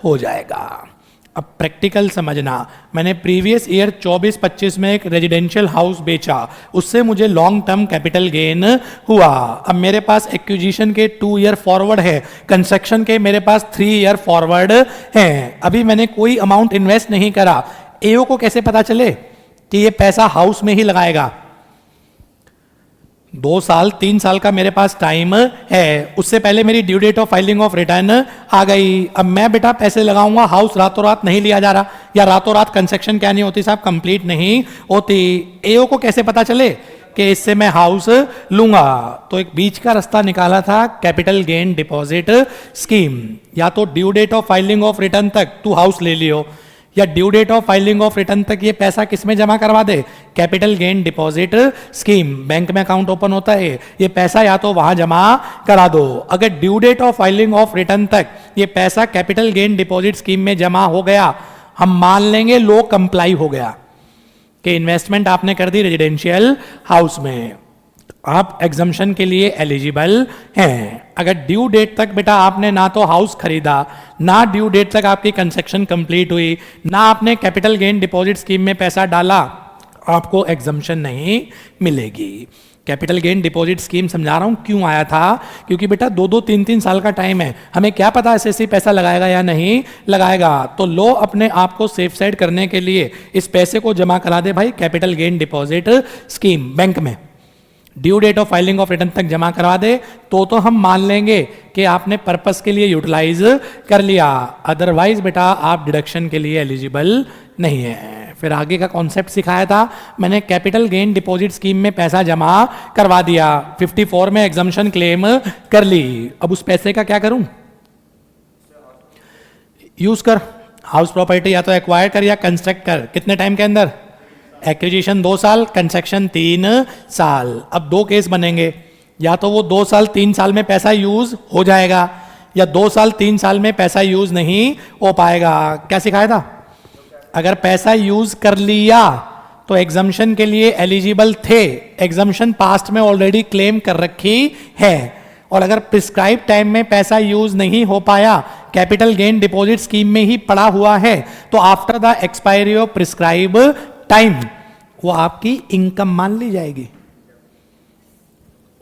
हो जाएगा। अब प्रैक्टिकल समझना, मैंने प्रीवियस ईयर 24-25 में एक रेजिडेंशियल हाउस बेचा, उससे मुझे लॉन्ग टर्म कैपिटल गेन हुआ। अब मेरे पास एक्विजिशन के 2 ईयर फॉरवर्ड है, कंस्ट्रक्शन के मेरे पास 3 ईयर फॉरवर्ड है। अभी मैंने कोई अमाउंट इन्वेस्ट नहीं करा। एओ को कैसे पता चले कि ये पैसा हाउस में ही लगाएगा? 2 साल 3 साल का मेरे पास टाइम है, उससे पहले मेरी due date of filing of return आ गई। अब मैं बेटा पैसे लगाऊंगा, हाउस रातों रात नहीं लिया जा रहा, या रातों रात कंस्ट्रक्शन क्या नहीं होती साहब, कंप्लीट नहीं होती। एओ को कैसे पता चले कि इससे मैं हाउस लूंगा? तो एक बीच का रास्ता निकाला था, कैपिटल गेन डिपॉजिट स्कीम। या तो due date of filing of return तक तू हाउस ले लियो, या due date of filing of return तक ये पैसा किस में जमा करवा दे? Capital gain deposit scheme. Bank में अकाउंट ओपन होता है, ये पैसा या तो वहां जमा करा दो। अगर due date of filing of return तक ये पैसा कैपिटल गेन डिपॉजिट स्कीम में जमा हो गया, हम मान लेंगे लो कंप्लाई हो गया कि इन्वेस्टमेंट आपने कर दी रेजिडेंशियल हाउस में, आप एग्जम्पशन के लिए एलिजिबल हैं। अगर ड्यू डेट तक बेटा आपने ना तो हाउस खरीदा, ना ड्यू डेट तक आपकी कंस्ट्रक्शन कंप्लीट हुई, ना आपने कैपिटल गेन डिपॉजिट स्कीम में पैसा डाला, आपको एग्जम्पशन नहीं मिलेगी। कैपिटल गेन डिपॉजिट स्कीम समझा रहा हूं क्यों आया था, क्योंकि बेटा 2-2 3-3 साल का टाइम है, हमें क्या पता एसएससी पैसा लगाएगा या नहीं लगाएगा। तो लो अपने आप को सेफ साइड करने के लिए इस पैसे को जमा करा दे भाई capital gain deposit scheme bank में, due date of filing of return तक जमा करवा दे तो हम मान लेंगे कि आपने पर्पस के लिए यूटिलाइज कर लिया। अदरवाइज बेटा आप डिडक्शन के लिए एलिजिबल नहीं है। फिर आगे का कॉन्सेप्ट सिखाया था मैंने, कैपिटल गेन डिपॉजिट स्कीम में पैसा जमा करवा दिया, 54 में एग्जम्पशन क्लेम कर ली। अब उस पैसे का क्या करूं? यूज कर, हाउस प्रॉपर्टी या तो एक्वायर कर या कंस्ट्रक्ट कर। कितने टाइम के अंदर? एक्विजिशन 2 साल, कंस्ट्रक्शन 3 साल। अब 2 केस बनेंगे, या तो वो 2 साल 3 साल में पैसा यूज हो जाएगा, या 2 साल 3 साल में पैसा यूज नहीं हो पाएगा। क्या सिखाया था? अगर पैसा यूज कर लिया तो एग्जम्पशन के लिए एलिजिबल थे, एग्जम्पशन पास्ट में ऑलरेडी क्लेम कर रखी है। और अगर प्रिस्क्राइब टाइम में पैसा यूज नहीं हो पाया, कैपिटल गेन डिपॉजिट स्कीम में ही पड़ा हुआ है, तो after the expiry of prescribe time वो आपकी इनकम मान ली जाएगी,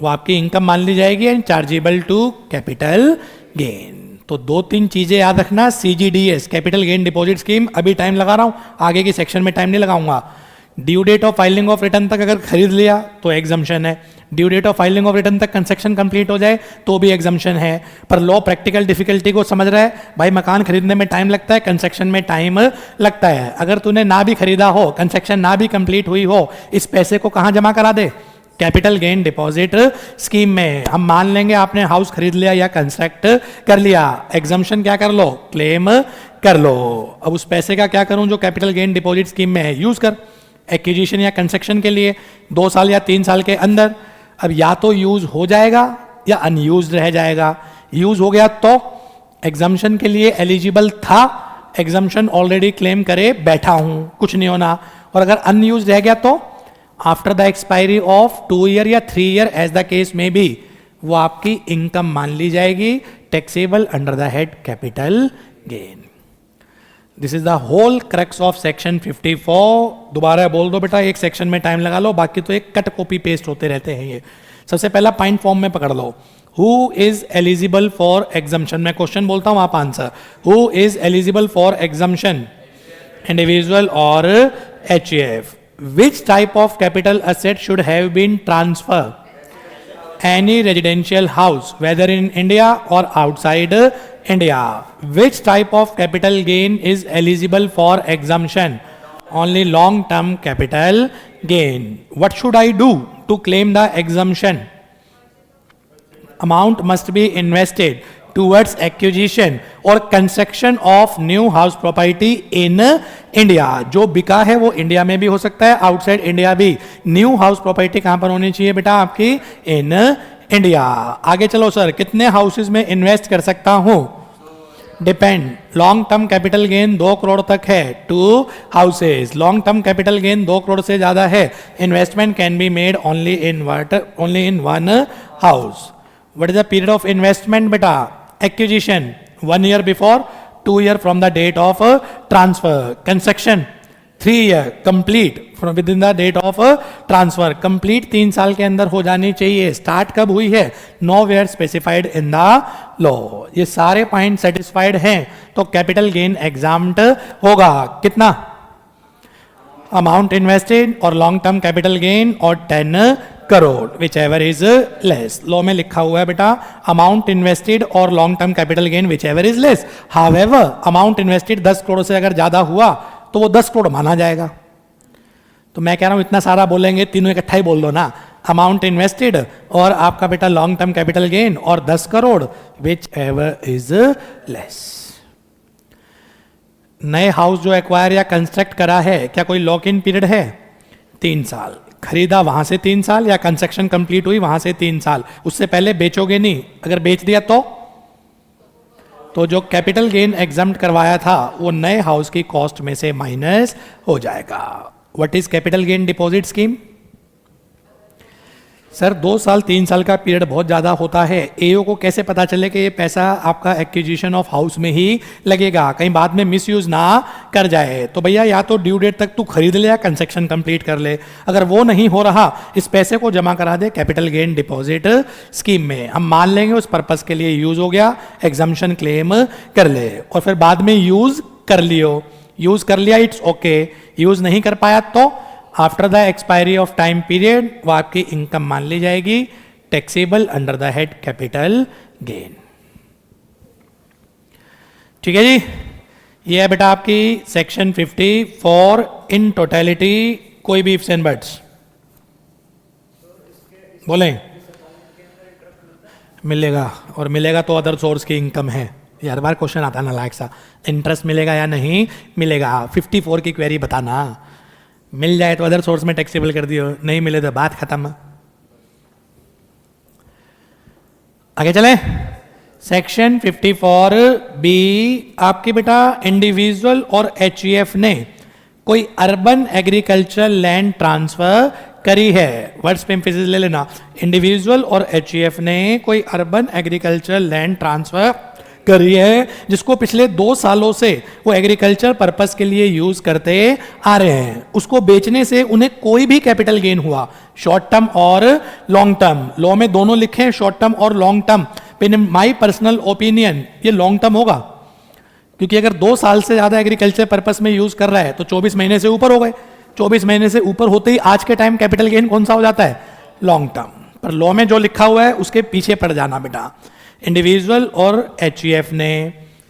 वो आपकी इनकम मान ली जाएगी and chargeable to capital gain. तो 2-3 चीजें याद रखना, CGDS capital gain deposit scheme, अभी टाइम लगा रहा हूं, आगे की सेक्शन में टाइम नहीं लगाऊंगा। Due date of filing of return तक अगर खरीद लिया तो एग्जम्पशन है, due date of filing of return तक कंस्ट्रक्शन कंप्लीट हो जाए तो भी एग्जम्पशन है। पर लॉ प्रैक्टिकल डिफिकल्टी को समझ रहा है भाई, मकान खरीदने में टाइम लगता है, कंस्ट्रक्शन में टाइम लगता है। अगर तूने ना भी खरीदा हो, कंस्ट्रक्शन ना भी कंप्लीट हुई हो, इस पैसे को कहां जमा करा दे? कैपिटल गेन डिपॉजिट स्कीम में। हम मान लेंगे आपने हाउस खरीद लिया या कंस्ट्रक्ट कर लिया, एग्जम्पशन क्या कर लो? क्लेम कर लो। अब उस पैसे का क्या करूं जो कैपिटल गेन डिपॉजिट स्कीम में है? यूज कर एक्विजिशन या कंस्ट्रक्शन के लिए 2 साल या 3 साल के अंदर। अब या तो यूज हो जाएगा या अनयूज रह जाएगा। यूज हो गया तो एग्जम्पशन के लिए एलिजिबल था, एग्जम्पशन ऑलरेडी क्लेम करे बैठा हूं, कुछ नहीं होना। और अगर अनयूज रह गया तो after the expiry of 2 year या 3 ईयर एज द केस में भी वो आपकी इनकम मान ली जाएगी, taxable under the head capital gain. This is the whole crux of section 54. दोबारा बोल दो बेटा, एक सेक्शन में टाइम लगा लो, बाकी तो एक कट कॉपी पेस्ट होते रहते हैं ये. सबसे पहला पॉइंट फॉर्म में पकड़ लो. Who is eligible for exemption. मैं क्वेश्चन बोलता हूं आप answer. Who is eligible for exemption, individual और HUF. Which type of capital asset should have been transfer. Any residential house, whether in India or outside India. Which type of capital gain is eligible for exemption? Only long-term capital gain. What should I do to claim the exemption? Amount must be invested towards acquisition or construction of new house property in India. जो बिका है वो इंडिया में भी हो सकता है, आउटसाइड इंडिया भी. न्यू हाउस प्रॉपर्टी कहां पर होनी चाहिए बेटा आपकी? In India. आगे चलो सर, कितने हाउसेज में इन्वेस्ट कर सकता हूं? Depend. Long term capital gain 2 crore तक है. 2 houses. Long term capital gain 2 crore से ज्यादा है. Investment can be made only in 1 house. What is the period of investment beta? Acquisition 1 year before, 2 year from the date of transfer. Construction 3 year. Complete from within the date of transfer. Complete 3 साल के अंदर हो जानी चाहिए. स्टार्ट कब हुई है? Nowhere specified in the law. ये सारे पॉइंट सेटिस्फाइड हैं तो कैपिटल गेन एग्जाम्प्ट होगा. कितना? अमाउंट इन्वेस्टेड और लॉन्ग टर्म कैपिटल गेन और 10 crore, whichever is less. Law में लिखा हुआ है बेटा अमाउंट इन्वेस्टेड और long term capital gain whichever is less. However amount invested 10 crore से अगर ज्यादा हुआ तो वो 10 करोड़ माना जाएगा. तो मैं कह रहा हूं इतना सारा बोलेंगे, तीनों इकट्ठा ही बोल दो ना. अमाउंट इन्वेस्टेड और आपका बेटा लॉन्ग टर्म कैपिटल गेन और 10 crore whichever is less. नए हाउस जो एक्वायर या कंस्ट्रक्ट करा है, क्या कोई लॉक इन पीरियड है? 3 साल. खरीदा वहां से 3 साल या कंस्ट्रक्शन कंप्लीट हुई वहां से 3 साल. उससे पहले बेचोगे नहीं. अगर बेच दिया तो जो कैपिटल गेन एग्जम्प्ट करवाया था वो नए हाउस की कॉस्ट में से माइनस हो जाएगा. What is capital gain deposit scheme? Sir 2 साल 3 साल का पीरियड बहुत ज़्यादा होता है. एओ को कैसे पता चले कि ये पैसा आपका एक्विजिशन ऑफ हाउस में ही लगेगा, कहीं बाद में मिसयूज ना कर जाए? तो भैया या तो ड्यू डेट तक तू खरीद ले या कंस्ट्रक्शन कंप्लीट कर ले. अगर वो नहीं हो रहा, इस पैसे को जमा करा दे कैपिटल गेन डिपॉजिट स्कीम में. हम मान लेंगे उस पर्पस के लिए यूज हो गया, एग्जम्पशन क्लेम कर ले. और फिर बाद में यूज कर लिया, इट्स ओके. यूज नहीं कर पाया तो after the expiry of time period वो आपकी इनकम मान ली जाएगी, taxable under the head capital gain. ठीक है जी. ये है बेटा आपकी सेक्शन 54 इन टोटलिटी. कोई भी इफ्स एंड बट्स बोलें? मिलेगा, और मिलेगा तो अदर सोर्स की इनकम है. ये हर बार क्वेश्चन आता ना लायक सा, इंटरेस्ट मिलेगा या नहीं मिलेगा. 54 की क्वेरी बताना. मिल जाए तो अदर सोर्स में टैक्सेबल कर दियो, नहीं मिले तो बात खत्म. आगे चलें. सेक्शन 54 बी आपकी बेटा इंडिविजुअल और HUF ने कोई अर्बन एग्रीकल्चरल लैंड ट्रांसफर करी है. वर्ड्स पे एम्फेसिस ले लेना. इंडिविजुअल और HUF ने कोई अर्बन एग्रीकल्चरल लैंड ट्रांसफर करी है जिसको पिछले 2 सालों से वो एग्रीकल्चर पर्पस के लिए यूज करते आ रहे हैं. उसको बेचने से उन्हें कोई भी कैपिटल गेन हुआ, शॉर्ट टर्म और लॉन्ग टर्म. लॉ में दोनों लिखे हैं, शॉर्ट टर्म और long term. In my personal opinion ये लॉन्ग टर्म होगा, क्योंकि अगर 2 साल से ज्यादा एग्रीकल्चर पर्पस में यूज कर रहा है तो 24 महीने से ऊपर हो गए. 24 महीने से ऊपर होते ही आज के टाइम कैपिटल गेन कौन सा हो जाता है? Long term. पर लॉ में जो लिखा हुआ है उसके पीछे पड़ जाना बेटा. इंडिविजुअल और HUF ने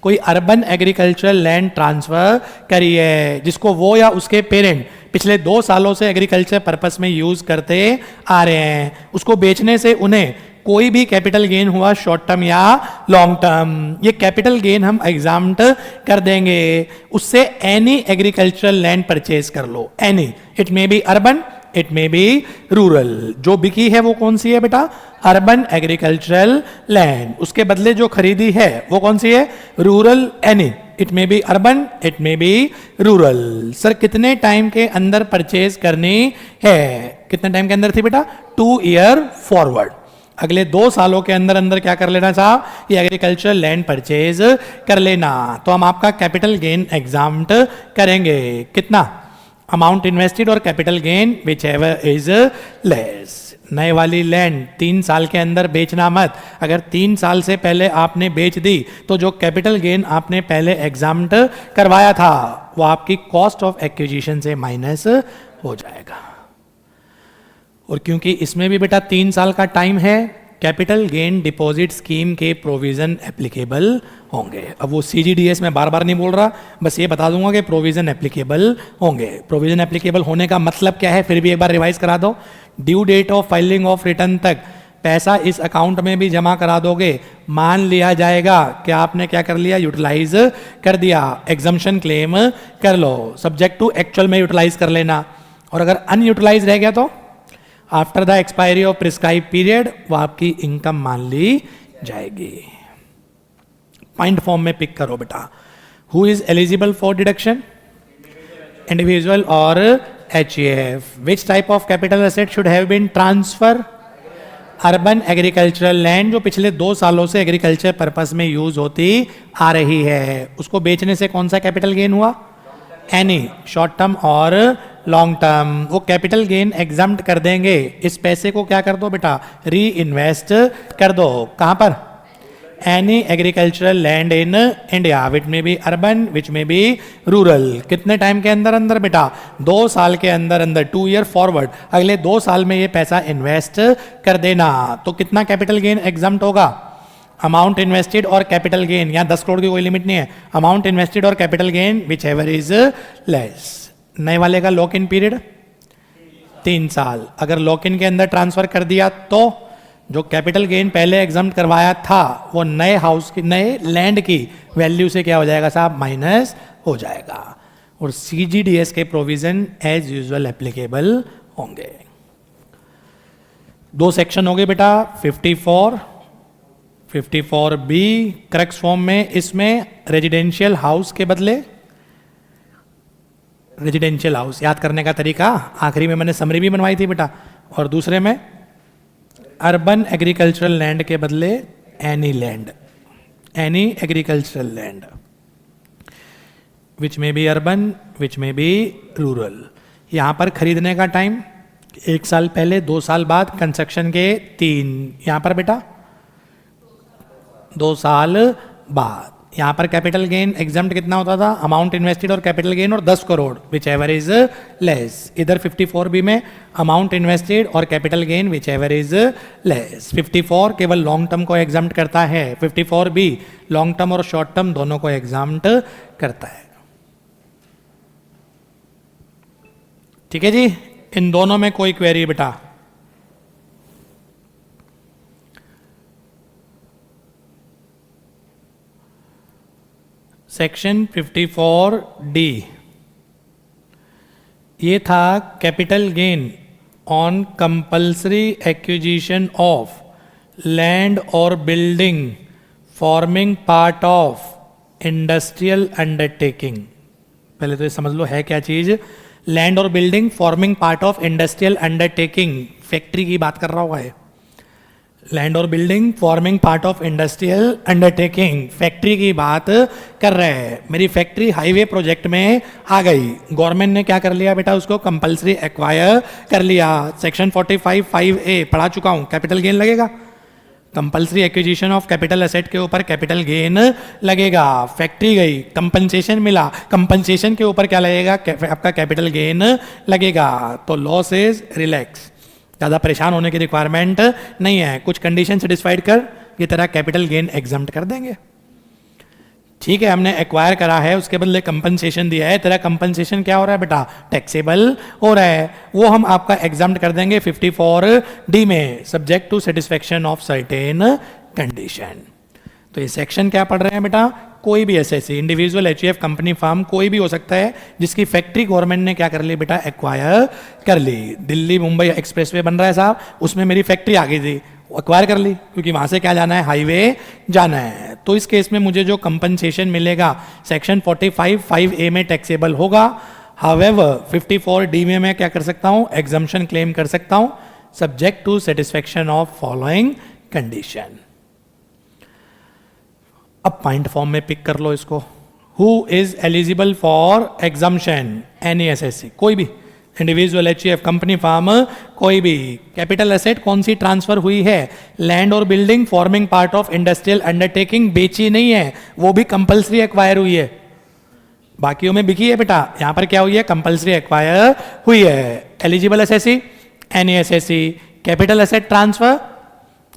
कोई अर्बन एग्रीकल्चरल लैंड ट्रांसफर करी है जिसको वो या उसके पेरेंट पिछले 2 सालों से एग्रीकल्चर पर्पस में यूज करते आ रहे हैं. उसको बेचने से उन्हें कोई भी कैपिटल गेन हुआ, शॉर्ट टर्म या लॉन्ग टर्म, ये कैपिटल गेन हम एग्जाम्प्ट कर देंगे. उससे एनी एग्रीकल्चरल लैंड परचेज कर लो. Any, it may be urban, it may be rural. जो बिकी है वो कौन सी है बेटा? Urban agricultural land. उसके बदले जो खरीदी है वो कौन सी है? Rural. Any, it may be urban, it may be rural. Sir कितने टाइम के अंदर परचेज करनी है? कितने टाइम के अंदर थी बेटा? 2 ईयर फॉरवर्ड. अगले 2 सालों के अंदर अंदर क्या कर लेना साहब, ये एग्रीकल्चरल लैंड परचेज कर लेना। तो हम आपका कैपिटल गेन एग्जाम्प्ट करेंगे। कितना अमाउंट इन्वेस्टेड और capital gain whichever is less. नए वाली लैंड 3 साल के अंदर बेचना मत। अगर 3 साल से पहले आपने बेच दी तो जो कैपिटल गेन आपने पहले एग्जाम्प्ट करवाया था वो आपकी कॉस्ट ऑफ एक्विजिशन से माइनस हो जाएगा। और क्योंकि इसमें भी बेटा 3 साल का टाइम है, कैपिटल गेन डिपॉजिट स्कीम के प्रोविजन एप्लीकेबल होंगे। अब वो CGDS में बार बार नहीं बोल रहा, बस ये बता दूंगा कि प्रोविजन एप्लीकेबल होंगे। प्रोविजन एप्लीकेबल होने का मतलब क्या है, फिर भी एक बार रिवाइज करा दो। Due date of filing of return तक पैसा इस अकाउंट में भी जमा करा दोगे, मान लिया जाएगा कि आपने क्या कर लिया, यूटिलाइज कर दिया। एग्जम्पशन क्लेम कर लो, सब्जेक्ट टू एक्चुअल में यूटिलाइज कर लेना। और अगर अनयूटिलाइज रह गया तो after the expiry of prescribe period वो आपकी इनकम मान ली जाएगी। पॉइंट फॉर्म में पिक करो बेटा। Who is eligible for deduction, individual और HAF। Which type of capital asset should have been transfer, urban agricultural land जो पिछले 2 सालों से एग्रीकल्चर पर्पस में यूज होती आ रही है, उसको बेचने से कौन सा कैपिटल गेन हुआ, एनी शॉर्ट टर्म और लॉन्ग टर्म। वो कैपिटल गेन एग्जाम्प्ट कर देंगे। इस पैसे को क्या कर दो बेटा, री इन्वेस्ट कर दो। कहां पर, any agricultural land in India, which may be urban which may B rural. कितने टाइम के अंदर अंदर बेटा, 2 साल के अंदर अंदर, 2 ईयर फॉरवर्ड, अगले 2 साल में ये पैसा इन्वेस्ट कर देना। तो कितना कैपिटल गेन एग्जाम्प्ट होगा, अमाउंट इन्वेस्टेड और कैपिटल गेन, यहाँ 10 करोड़ की कोई लिमिट नहीं है, अमाउंट इन्वेस्टेड और capital gain whichever is less. नए वाले का लॉक इन पीरियड 3 साल। अगर लॉक इन के अंदर ट्रांसफर कर दिया तो जो कैपिटल गेन पहले एग्जाम्प्ट करवाया था वो नए हाउस की, नए लैंड की वैल्यू से क्या हो जाएगा साहब, माइनस हो जाएगा। और CGDS के प्रोविजन एज यूजुअल एप्लीकेबल होंगे। 2 सेक्शन हो गए बेटा, 54B क्रक्स फॉर्म में। इसमें रेजिडेंशियल हाउस के बदले, रेजिडेंशियल हाउस याद करने का तरीका आखिरी में मैंने समरी भी बनवाई थी बेटा, और दूसरे में अर्बन एग्रीकल्चरल लैंड के बदले any land, any agricultural land which may be urban which may B rural. यहां पर खरीदने का टाइम 1 साल पहले, 2 साल बाद, कंस्ट्रक्शन के 3, यहां पर बेटा 2 साल बाद। यहां पर कैपिटल गेन एग्जाम्प्ट कितना होता था, अमाउंट इन्वेस्टेड और कैपिटल गेन और 10 crore whichever is less. इधर 54B में अमाउंट इन्वेस्टेड और capital gain whichever is less. 54 केवल लॉन्ग टर्म को एग्जाम्प्ट करता है, 54B लॉन्ग टर्म और शॉर्ट टर्म दोनों को एग्जाम्प्ट करता है। ठीक है जी, इन दोनों में कोई क्वेरी बेटा, सेक्शन 54D ये था capital gain on compulsory acquisition of land और building forming part of industrial undertaking. पहले तो ये समझ लो है क्या चीज, लैंड और building forming part of industrial undertaking, factory की बात कर रहा होगा है। लैंड और building forming part of industrial undertaking, factory की बात कर रहे हैं। मेरी फैक्ट्री हाईवे प्रोजेक्ट में आ गई, गवर्नमेंट ने क्या कर लिया बेटा, उसको कंपलसरी एक्वायर कर लिया। सेक्शन 45(5)(a पढ़ा चुका हूं, कैपिटल गेन लगेगा, compulsory acquisition of capital asset के ऊपर कैपिटल गेन लगेगा। फैक्ट्री गई, कंपनसेशन मिला, कंपनसेशन के ऊपर क्या लगेगा, आपका कैपिटल गेन लगेगा। तो लॉस इज रिलैक्स, ज़्यादा परेशान होने की रिक्वायरमेंट नहीं है। कुछ कंडीशन सेटिस्फाइड कर ये तेरा कैपिटल गेन एग्जाम्प्ट कर देंगे। ठीक है, हमने एक्वायर करा है, उसके बदले कंपनसेशन दिया है, तेरा कंपनसेशन क्या हो रहा है बेटा, टैक्सेबल हो रहा है, वो हम आपका एग्जाम्प्ट कर देंगे 54D में, subject to satisfaction of certain condition. तो ये सेक्शन क्या पढ़ रहे हैं बेटा, कोई भी SSC, individual, HUF, company, firm, कोई भी हो सकता है जिसकी फैक्ट्री गवर्नमेंट ने क्या कर ली बेटा, एक्वायर कर ली। दिल्ली मुंबई एक्सप्रेसवे बन रहा है साहब, उसमें मेरी फैक्ट्री आ गई थी, एक्वायर कर ली, क्योंकि वहां से क्या जाना है, हाईवे जाना है। तो इस केस में मुझे जो कंपनसेशन मिलेगा सेक्शन 45(5)(a में टैक्सेबल होगा। हाउएवर 54D में मैं क्या कर सकता हूं, एग्जम्पशन क्लेम कर सकता हूं, subject to satisfaction of following condition. अब पॉइंट फॉर्म में पिक कर लो इसको। Who is eligible for exemption? NESSC, कोई भी इंडिविजुअल, HUF, कंपनी, फार्म, कोई भी। कैपिटल एसेट कौन सी ट्रांसफर हुई है? लैंड और building forming part of industrial undertaking, बेची नहीं है, वो भी कंपल्सरी एक्वायर हुई है। बाकियों में बिकी है बेटा, यहां पर क्या हुई है? कंपल्सरी एक्वायर हुई है। Eligible SSC, NESSC, capital asset transfer,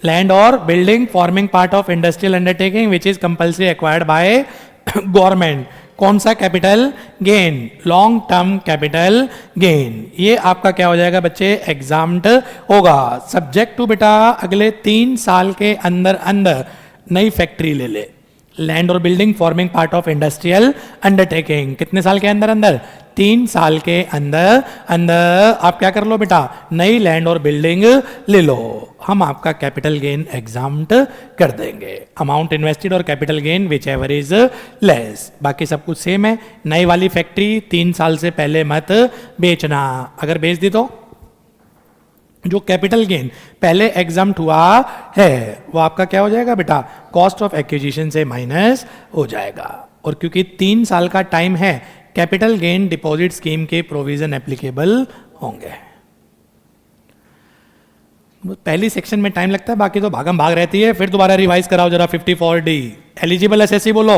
land और building forming part of industrial undertaking which is compulsory acquired by government. कौन सा? Capital gain, long term capital gain. ये आपका क्या हो जाएगा बच्चे? एग्जाम्ड होगा। सब्जेक्ट टू बेटा अगले 3 साल के अंदर अंदर नई फैक्ट्री ले ले। लैंड और building forming part of industrial undertaking, कितने साल के अंदर अंदर? 3 साल के अंदर अंदर आप क्या कर लो बेटा? नई लैंड और बिल्डिंग ले लो, हम आपका कैपिटल गेन एग्जाम्ड कर देंगे। अमाउंट इन्वेस्टेड और capital gain whichever is less, बाकी सब कुछ सेम है। नई वाली फैक्ट्री 3 साल से पहले मत बेचना, अगर बेच दी तो जो कैपिटल गेन पहले एग्जाम्प्ट हुआ है वो आपका क्या हो जाएगा बेटा? कॉस्ट ऑफ एक्विजिशन से माइनस हो जाएगा। और क्योंकि 3 साल का टाइम है, कैपिटल गेन डिपॉजिट स्कीम के प्रोविजन एप्लीकेबल होंगे। पहली सेक्शन में टाइम लगता है, बाकी तो भागम भाग रहती है। फिर दोबारा रिवाइज कराओ जरा। 54D एलिजिबल एसएससी बोलो।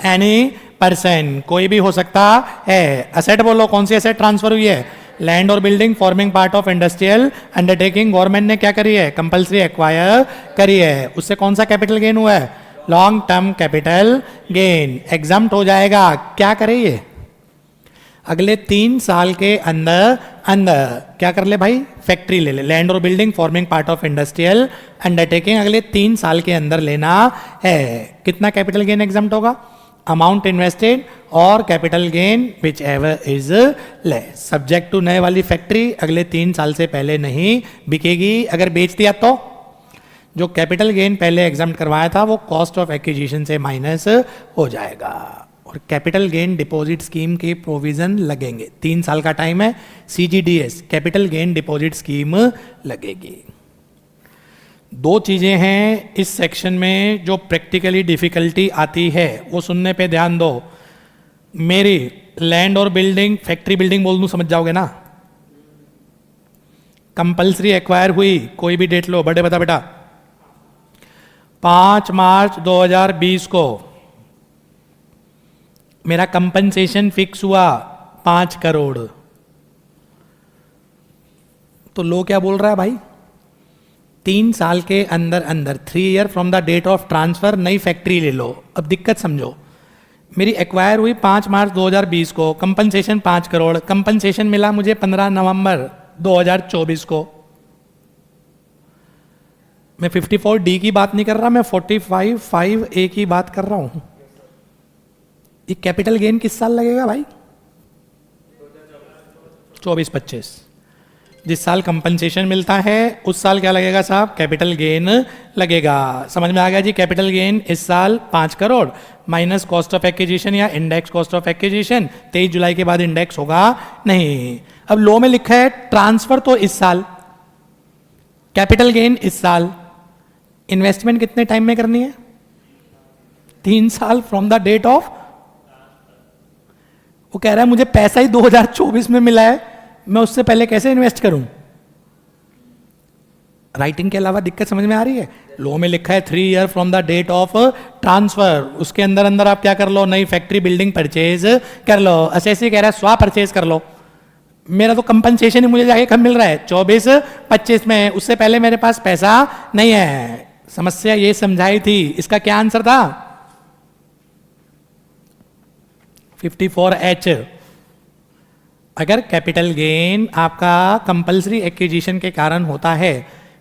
एनी पर्सन, कोई भी हो सकता है। एसेट बोलो, कौन सी एसेट ट्रांसफर हुई है? लैंड और building forming part of industrial undertaking, government ने क्या करी है? कंपल्सरी एक्वायर करी है। उससे कौन सा कैपिटल गेन हुआ है? Long term capital gain. Exempt हो जाएगा। क्या करे ये? अगले 3 साल के अंदर अंदर क्या कर ले भाई? फैक्ट्री ले ले। लैंड और building forming part of industrial undertaking अगले 3 साल के अंदर लेना है। कितना कैपिटल गेन एग्जाम्प्ट होगा? अमाउंट इन्वेस्टेड और capital gain whichever is less. Subject to नए वाली फैक्ट्री अगले 3 साल से पहले नहीं बिकेगी। अगर बेच दिया तो जो कैपिटल गेन पहले एग्जाम्प्ट करवाया था वो कॉस्ट ऑफ एक्विजिशन से माइनस हो जाएगा। और कैपिटल गेन डिपॉजिट स्कीम के प्रोविजन लगेंगे। 3 साल का टाइम है। CGDS capital gain deposit scheme लगेगी। 2 चीजें हैं इस सेक्शन में जो प्रैक्टिकली डिफिकल्टी आती है, वो सुनने पे ध्यान दो। मेरी लैंड और बिल्डिंग, फैक्ट्री बिल्डिंग बोल दूं समझ जाओगे ना। कंपल्सरी एक्वायर हुई, कोई भी डेट लो, बड़े बता बेटा। 5 मार्च 2020 को मेरा कंपनसेशन फिक्स हुआ 5 करोड़। तो लो क्या बोल रहा है भाई? 3 साल के अंदर अंदर 3 year from the date of transfer नई फैक्ट्री ले लो। अब दिक्कत समझो, मेरी एक्वायर हुई 5 मार्च 2020 को, कंपनसेशन 5 करोड़, कंपनसेशन मिला मुझे 15 नवंबर 2024 को। मैं 54D की बात नहीं कर रहा, मैं 45(5)(a) की बात कर रहा हूं। ये कैपिटल गेन किस साल लगेगा भाई? 24-25। जिस साल कंपनसेशन मिलता है उस साल क्या लगेगा साहब? कैपिटल गेन लगेगा। समझ में आ गया जी? कैपिटल गेन इस साल 5 crore minus cost of acquisition या इंडेक्स कॉस्ट ऑफ एक्विजिशन। 23 जुलाई के बाद इंडेक्स होगा नहीं। अब लो में लिखा है ट्रांसफर तो इस साल, कैपिटल गेन इस साल, इन्वेस्टमेंट कितने टाइम में करनी है? 3 साल फ्रॉम द डेट ऑफ। वो कह रहा है मुझे पैसा ही 2024 में मिला है, मैं उससे पहले कैसे इन्वेस्ट करूं? राइटिंग के अलावा दिक्कत समझ में आ रही है? लो में लिखा है 3 year from the date of transfer, उसके अंदर अंदर आप क्या कर लो? नई फैक्ट्री बिल्डिंग परचेज कर लो। एसएससी कह रहा है स्वा परचेज कर लो। मेरा तो कंपनसेशन ही मुझे जाके कब मिल रहा है? 24-25 में। उससे पहले मेरे पास पैसा नहीं है। समस्या ये समझाई थी, इसका क्या आंसर था? 54H। अगर कैपिटल गेन आपका कंपल्सरी एक्विजिशन के कारण होता है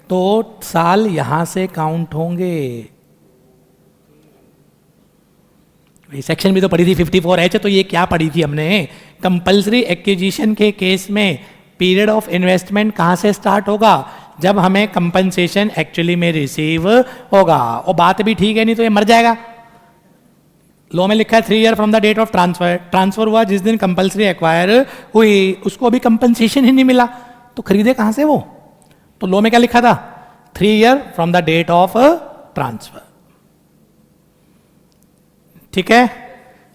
तो साल यहां से काउंट होंगे। सेक्शन भी तो पढ़ी थी 54H, तो ये क्या पढ़ी थी हमने? कंपल्सरी एक्विजिशन के केस में पीरियड ऑफ इन्वेस्टमेंट कहां से स्टार्ट होगा? जब हमें कंपनसेशन एक्चुअली में रिसीव होगा। और बात भी ठीक है, नहीं तो ये मर जाएगा। लो में लिखा है 3 year from the date of transfer. Transfer हुआ जिस दिन कंपल्सरी एक्वायर हुई, उसको अभी कंपनसेशन ही नहीं मिला, तो खरीदे कहां से वो? तो लो में क्या लिखा था? 3 year from the date of transfer. ठीक है,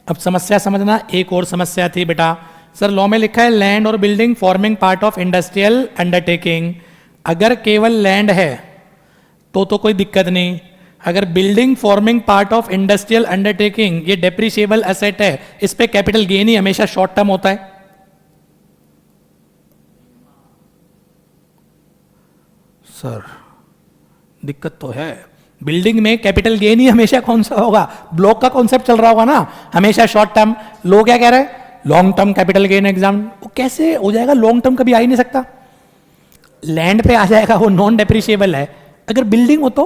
अब समस्या समझना। एक और समस्या थी बेटा, सर लॉ में लिखा है लैंड और building forming part of industrial undertaking. अगर केवल लैंड है तो कोई दिक्कत नहीं, अगर building forming part of industrial undertaking ये डेप्रिशिएबल एसेट है, इस पे कैपिटल गेन ही हमेशा शॉर्ट टर्म होता है। सर दिक्कत तो है, बिल्डिंग में कैपिटल गेन ही हमेशा कौन सा होगा, ब्लॉक का कॉन्सेप्ट चल रहा होगा ना, हमेशा शॉर्ट टर्म। लोग क्या कह रहे हैं, long term capital gain exam, वो कैसे हो जाएगा, लॉन्ग टर्म कभी आ ही नहीं सकता। लैंड पे आ जाएगा, वो नॉन डेप्रिशिएबल है। अगर बिल्डिंग हो तो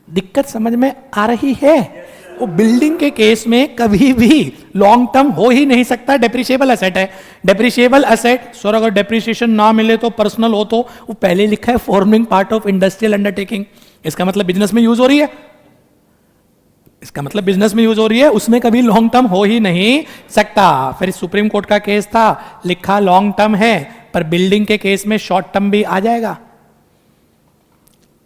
दिक्कत समझ में आ रही है। वो बिल्डिंग के केस में कभी भी लॉन्ग टर्म हो ही नहीं सकता, डेप्रिशिएबल एसेट है। डेप्रिशिएबल एसेट सर अगर डेप्रिसिएशन ना मिले तो पर्सनल हो तो वो पहले लिखा है forming part of industrial undertaking, इसका मतलब बिजनेस में यूज हो रही है, इसका मतलब बिजनेस में यूज हो रही है, उसमें कभी लॉन्ग टर्म हो ही नहीं सकता। फिर सुप्रीम कोर्ट का केस था, लिखा लॉन्ग टर्म है पर बिल्डिंग के केस में शॉर्ट टर्म भी आ जाएगा।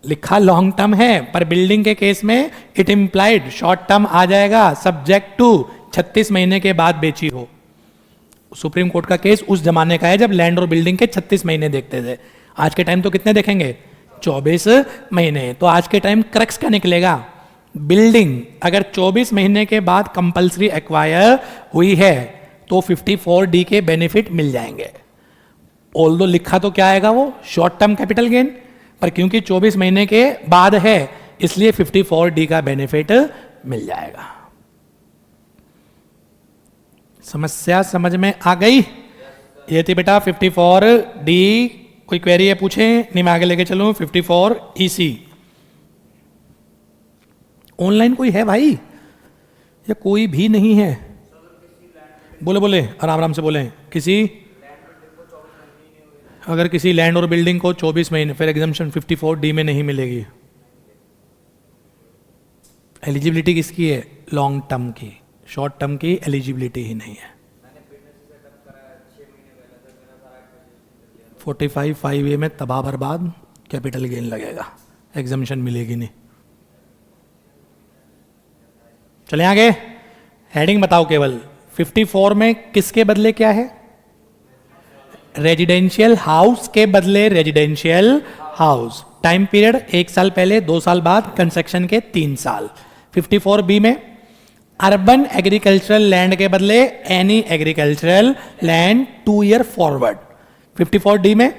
लिखा लॉन्ग टर्म है पर बिल्डिंग के केस में इट इंप्लाइड शॉर्ट टर्म आ जाएगा, सब्जेक्ट टू 36 महीने के बाद बेची हो। सुप्रीम कोर्ट का केस उस जमाने का है जब लैंड और बिल्डिंग के 36 महीने देखते थे। आज के टाइम तो कितने देखेंगे, 24 महीने। तो आज के टाइम क्रक्स का निकलेगा, बिल्डिंग अगर 24 महीने के बाद कंपल्सरी एक्वायर हुई है तो 54D के बेनिफिट मिल जाएंगे। ऑल्दो लिखा तो क्या आएगा, वो शॉर्ट टर्म कैपिटल गेन, पर क्योंकि 24 महीने के बाद है इसलिए 54D का बेनिफिट मिल जाएगा। समस्या समझ में आ गई? ये थी बेटा 54D। कोई क्वेरी है पूछे, नहीं मैं आगे लेके चलूं। 54EC ऑनलाइन कोई है भाई या कोई भी नहीं है? बोले बोले आराम आराम से बोले। किसी अगर किसी लैंड और बिल्डिंग को 24 महीने, फिर एग्जाम्पशन 54D में नहीं मिलेगी। एलिजिबिलिटी किसकी है, लॉन्ग टर्म की, शॉर्ट टर्म की एलिजिबिलिटी ही नहीं है। 45(5)A में तबाह बर्बाद कैपिटल गेन लगेगा, एग्जाम्पशन मिलेगी नहीं। चले आगे, हेडिंग बताओ केवल। 54 में किसके बदले क्या है, रेजिडेंशियल हाउस के बदले रेजिडेंशियल हाउस। टाइम पीरियड 1 साल पहले, 2 साल बाद, कंस्ट्रक्शन के 3 साल। 54B में अर्बन एग्रीकल्चरल लैंड के बदले any agricultural land 2 year forward. 54D में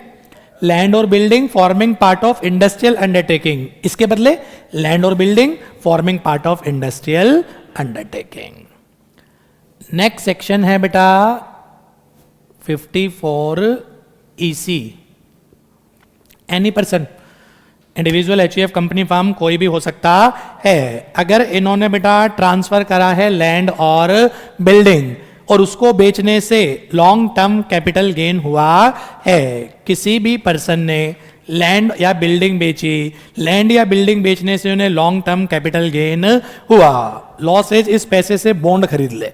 लैंड और building forming part of industrial undertaking, इसके बदले लैंड और building forming part of industrial undertaking. Next section है बेटा 54EC। Any person, individual, HUF, company, firm, कोई भी हो सकता है। अगर इन्होंने बेटा ट्रांसफर करा है लैंड और बिल्डिंग और उसको बेचने से लॉन्ग टर्म कैपिटल गेन हुआ है, किसी भी पर्सन ने लैंड या बिल्डिंग बेची, लैंड या बिल्डिंग बेचने से उन्हें लॉन्ग टर्म कैपिटल गेन हुआ, लॉ सेज इस पैसे से बॉन्ड खरीद ले।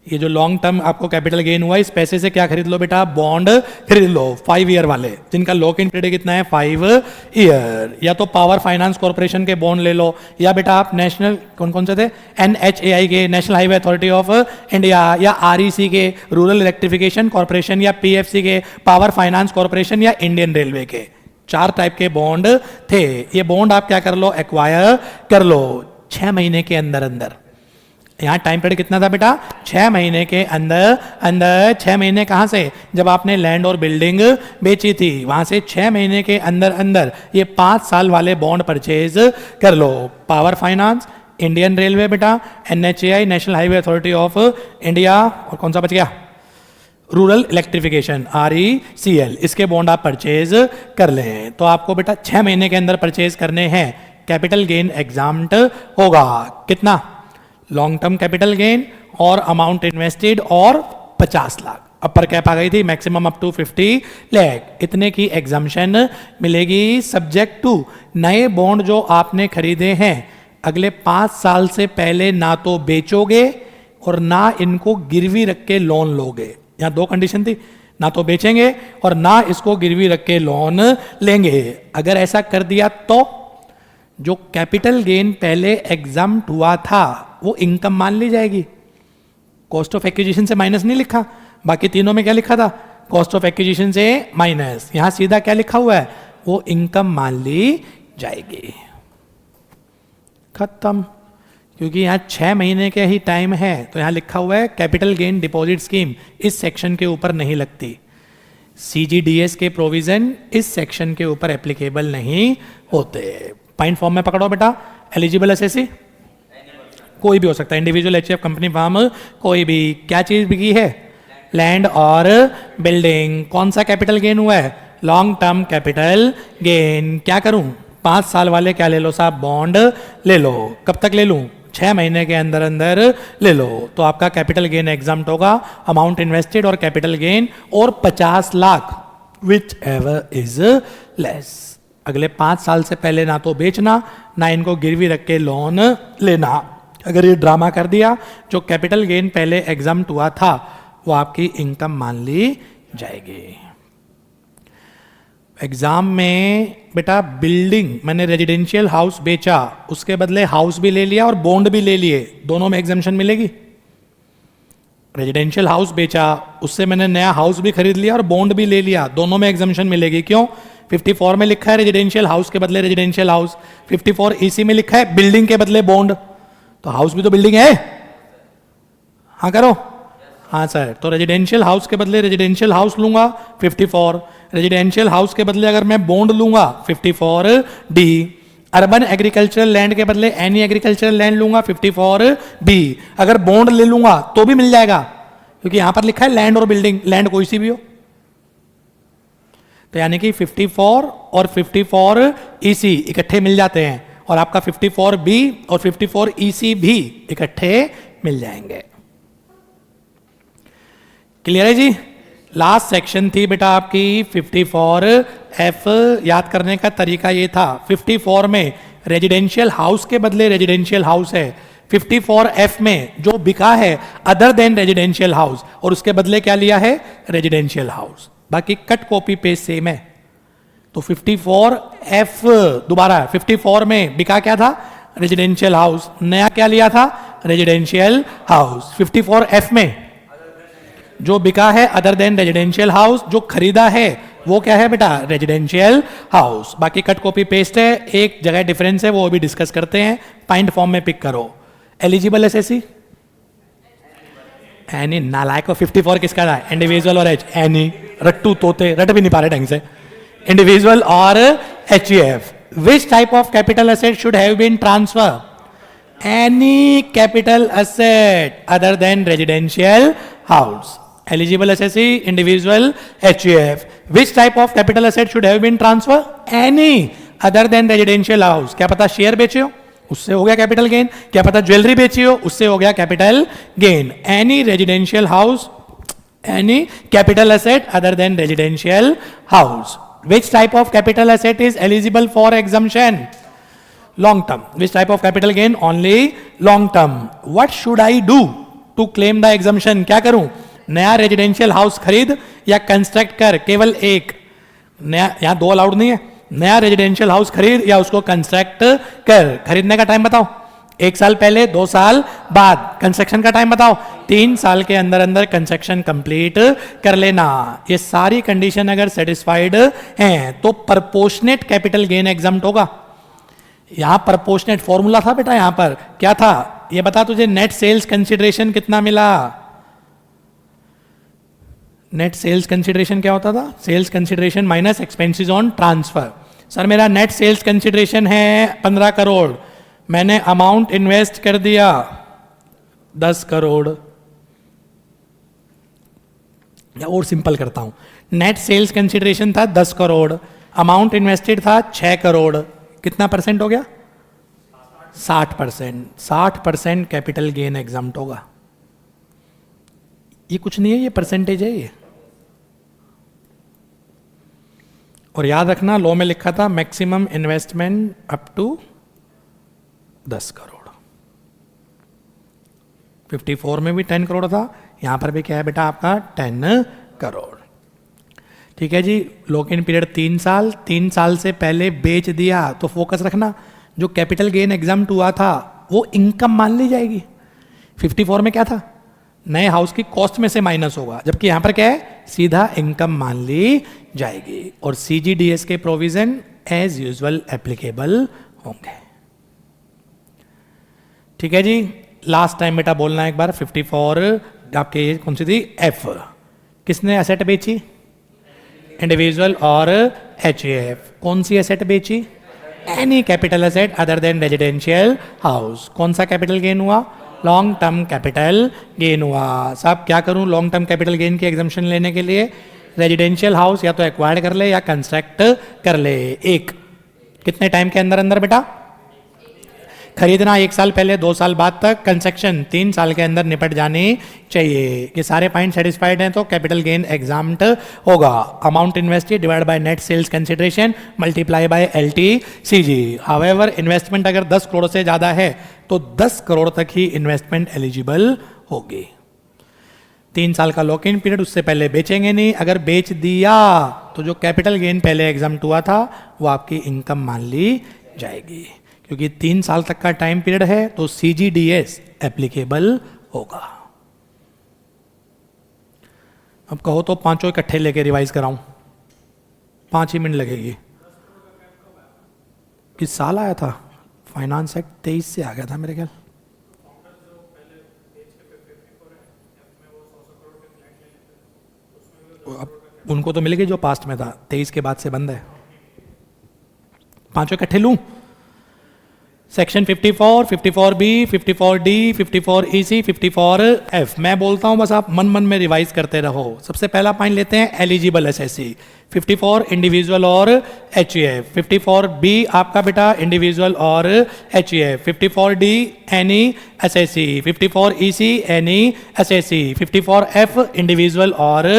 ये जो लॉन्ग टर्म आपको कैपिटल गेन हुआ, इस पैसे से क्या खरीद लो बेटा, बॉन्ड खरीद लो 5 ईयर वाले, जिनका लॉक इन पीरियड कितना है 5 ईयर। या तो पावर फाइनेंस कॉर्पोरेशन के बॉन्ड ले लो, या बेटा आप नेशनल, कौन कौन से थे, NHAI के, national highway authority of India, या REC के, रूरल इलेक्ट्रिफिकेशन कॉर्पोरेशन, या PFC के, पावर फाइनेंस कॉर्पोरेशन, या इंडियन रेलवे के। 4 टाइप के बॉन्ड थे। ये बॉन्ड आप क्या कर लो, एक्वायर कर लो 6 महीने के अंदर अंदर। यहाँ टाइम पीरियड कितना था बेटा, 6 महीने के अंदर अंदर। 6 महीने कहाँ से, जब आपने लैंड और बिल्डिंग बेची थी वहां से 6 महीने के अंदर अंदर ये 5 साल वाले बॉन्ड परचेज कर लो। पावर फाइनेंस, इंडियन रेलवे बेटा, NHAI, national highway authority of India, और कौन सा बच गया, रूरल इलेक्ट्रिफिकेशन, RECL, इसके बॉन्ड आप परचेज कर लें। तो आपको बेटा 6 महीने के अंदर परचेज करने हैं, कैपिटल गेन एग्जाम्प्ट होगा। कितना, लॉन्ग टर्म कैपिटल गेन और अमाउंट इन्वेस्टेड और 50 लाख। अपर कैप आ गई थी, मैक्सिमम अप टू 50 लाख, इतने की एग्जाम्पशन मिलेगी। सब्जेक्ट टू नए बॉन्ड जो आपने खरीदे हैं अगले 5 साल से पहले ना तो बेचोगे और ना इनको गिरवी रख के लोन लोगे। यहाँ 2 कंडीशन थी, ना तो बेचेंगे और ना इसको गिरवी रख के लोन लेंगे। अगर ऐसा कर दिया तो जो कैपिटल गेन पहले एग्जाम्प्ट हुआ था वो इनकम मान ली जाएगी। कॉस्ट ऑफ एक्विजिशन से माइनस नहीं लिखा, बाकी तीनों में क्या लिखा था, कॉस्ट ऑफ एक्विजिशन से माइनस, यहां सीधा क्या लिखा हुआ है, वो इनकम मान ली जाएगी। खत्म। क्योंकि यहां 6 महीने के ही टाइम है तो यहां लिखा हुआ है कैपिटल गेन डिपॉजिट स्कीम इस सेक्शन के ऊपर नहीं लगती। सीजीडीएस के प्रोविजन इस सेक्शन के ऊपर एप्लीकेबल नहीं होते। पॉइंट फॉर्म में पकड़ो बेटा, एलिजिबल एसएससी कोई भी हो सकता है, इंडिविजुअल एचएफ कंपनी फार्म कोई भी। क्या चीज बिकी है, लैंड और बिल्डिंग। कौन सा कैपिटल गेन हुआ है, लॉन्ग टर्म कैपिटल गेन। क्या करूं, 5 साल वाले क्या ले लो साहब, बॉन्ड ले लो। कब तक ले लूं, 6 महीने के अंदर अंदर ले लो। तो आपका कैपिटल गेन एग्जाम्प्ट होगा, अमाउंट इन्वेस्टेड और कैपिटल गेन और 50 lakh which ever is less. अगले 5 साल से पहले ना तो बेचना ना इनको गिरवी रख के लोन लेना। अगर ये ड्रामा कर दिया, जो कैपिटल गेन पहले एग्जाम्प्ट हुआ था वो आपकी इनकम मान ली जाएगी। एग्जाम में बेटा बिल्डिंग, मैंने रेजिडेंशियल हाउस बेचा, उसके बदले हाउस भी ले लिया और बॉन्ड भी ले लिए, दोनों में एग्जाम्शन मिलेगी। रेजिडेंशियल हाउस बेचा, उससे मैंने नया हाउस भी खरीद लिया और बॉन्ड भी ले लिया, दोनों में एग्जाम्शन मिलेगी। क्यों, 54 में लिखा है रेजिडेंशियल हाउस के बदले रेजिडेंशियल हाउस, 54 ईसी में लिखा है बिल्डिंग के बदले बॉन्ड, तो हाउस भी तो बिल्डिंग है। हाँ करो, हाँ सर। तो रेजिडेंशियल हाउस के बदले रेजिडेंशियल हाउस लूंगा 54, रेजिडेंशियल हाउस के बदले अगर मैं बॉन्ड लूंगा 54 डी, अर्बन एग्रीकल्चरल लैंड के बदले एनी एग्रीकल्चरल लैंड लूंगा 54 बी। अगर बॉन्ड ले लूंगा तो भी मिल जाएगा, क्योंकि यहां पर लिखा है लैंड और बिल्डिंग, लैंड कोई सी भी हो। तो यानी कि 54 और 54 ईसी इकट्ठे मिल जाते हैं और आपका 54 बी और 54 ईसी भी इकट्ठे मिल जाएंगे। क्लियर है जी। लास्ट सेक्शन थी बेटा आपकी 54 एफ। याद करने का तरीका ये था, 54 में रेजिडेंशियल हाउस के बदले रेजिडेंशियल हाउस है, 54 एफ में जो बिका है अदर देन रेजिडेंशियल हाउस और उसके बदले क्या लिया है, रेजिडेंशियल हाउस। बाकी कट कॉपी पेस्ट सेम है। तो 54 एफ दोबारा 54 में बिका क्या था, रेजिडेंशियल हाउस, नया क्या लिया था, रेजिडेंशियल हाउस। 54 एफ में जो बिका है अदर देन रेजिडेंशियल हाउस, जो खरीदा है वो क्या है बेटा, रेजिडेंशियल हाउस। बाकी कट कॉपी पेस्ट है, एक जगह डिफरेंस है वो भी डिस्कस करते हैं। पॉइंट फॉर्म में पिक करो। एलिजिबल एसएससी एनी, नालायक को 54 किसका था, इंडिविजुअल और एच, एनी, रट्टू तोते रट भी नहीं पा रहे ढंग से, इंडिविजुअल और HUF. Which type of capital asset should have been transfer, any capital asset other than residential house. Eligible SSE, individual HUF. Which type of capital asset should have been transfer? Any other than residential house. क्या पता शेयर बेचे हो, उससे हो गया कैपिटल गेन। क्या पता ज्वेलरी बेची हो, उससे हो गया capital gain. Any residential house, any capital asset other than residential house. Which type of capital asset is eligible for exemption? Long term. Which type of capital gain? Only long term. What should I do to claim the exemption? क्या करूं, नया रेजिडेंशियल हाउस खरीद या कंस्ट्रक्ट कर, केवल एक नया, यहां दो अलाउड नहीं है, नया रेजिडेंशियल हाउस खरीद या उसको कंस्ट्रक्ट कर। खरीदने का टाइम बताओ, 1 साल पहले, 2 साल बाद। कंस्ट्रक्शन का टाइम बताओ, 3 साल के अंदर अंदर कंस्ट्रक्शन कंप्लीट कर लेना। ये सारी कंडीशन अगर सेटिस्फाइड हैं तो प्रपोर्शनेट कैपिटल गेन एग्जम्प्ट होगा। यहां प्रपोर्शनेट फॉर्मूला था बेटा, यहां पर क्या था ये बता, तुझे नेट सेल्स कंसिडरेशन कितना मिला। नेट सेल्स कंसिडरेशन क्या होता था, sales consideration minus expenses on transfer. Sir मेरा नेट सेल्स कंसिडरेशन है 15 करोड़, मैंने अमाउंट इन्वेस्ट कर दिया 10 करोड़। या और सिंपल करता हूं, नेट सेल्स कंसिडरेशन था 10 करोड़, अमाउंट इन्वेस्टेड था 6 करोड़, कितना परसेंट हो गया, 60%। 60% कैपिटल गेन एग्जम्प्ट होगा। ये कुछ नहीं है, ये परसेंटेज है ये। और याद रखना लॉ में लिखा था maximum investment up to 10 crore. 54 में भी 10 करोड़ था, यहां पर भी क्या है बेटा आपका 10 करोड़। ठीक है जी, लॉक इन पीरियड 3 साल, 3 साल से पहले बेच दिया तो फोकस रखना, जो कैपिटल गेन एग्जाम्प्ट हुआ था वो इनकम मान ली जाएगी। 54 में क्या था, नए हाउस की कॉस्ट में से माइनस होगा, जबकि यहां पर क्या है, सीधा इनकम मान ली जाएगी। और सीजीडीएस के प्रोविजन एज यूजुअल एप्लीकेबल होंगे। ठीक है जी, लास्ट टाइम बेटा बोलना एक बार, 54 आपके कौन सी थी, एफ, किसने एसेट बेची, इंडिविजुअल और एचएएफ। कौन सी एसेट बेची, any capital asset other than residential house. कौन सा कैपिटल गेन हुआ, लॉन्ग टर्म कैपिटल गेन हुआ। साहब क्या करूं लॉन्ग टर्म कैपिटल गेन की एग्जाम्पशन लेने के लिए, रेजिडेंशियल हाउस या तो एक्वायर्ड कर ले या कंस्ट्रक्ट कर ले। एक कितने टाइम के अंदर अंदर बेटा, खरीदना 1 साल पहले, 2 साल बाद तक, कंस्ट्रक्शन 3 साल के अंदर निपट जानी चाहिए। ये सारे पॉइंट सेटिस्फाइड हैं तो कैपिटल गेन एग्जाम्प्ट होगा। Amount invested divide by net sales consideration multiply by LTCG. However investment अगर 10 करोड़ से ज्यादा है तो 10 करोड़ तक ही इन्वेस्टमेंट एलिजिबल होगी। 3 साल का लॉक इन पीरियड, उससे पहले बेचेंगे नहीं। अगर बेच दिया तो जो कैपिटल गेन पहले एग्जाम्प्ट हुआ था वो आपकी इनकम मान ली जाएगी। क्योंकि 3 साल तक का टाइम पीरियड है तो सीजीडीएस एप्लीकेबल होगा। अब कहो तो पांचों इकट्ठे लेके रिवाइज कराऊं, 5 ही मिनट लगेगी। किस साल आया था, फाइनेंस एक्ट 23 से आ गया था मेरे ख्याल। अब उनको तो मिल गई जो पास्ट में था, 23 के बाद से बंद है। पांचों इकट्ठे लूं, section 54, 54B, 54D, 54EC, 54F। मैं बोलता हूं बस आप मन मन में रिवाइज करते रहो। सबसे पहला पॉइंट लेते हैं एलिजिबल एसएससी। 54 इंडिविजुअल और एचईएफ। 54B आपका बेटा इंडिविजुअल और एचईएफ। 54D any SSC. 54EC any SSC. 54F individual और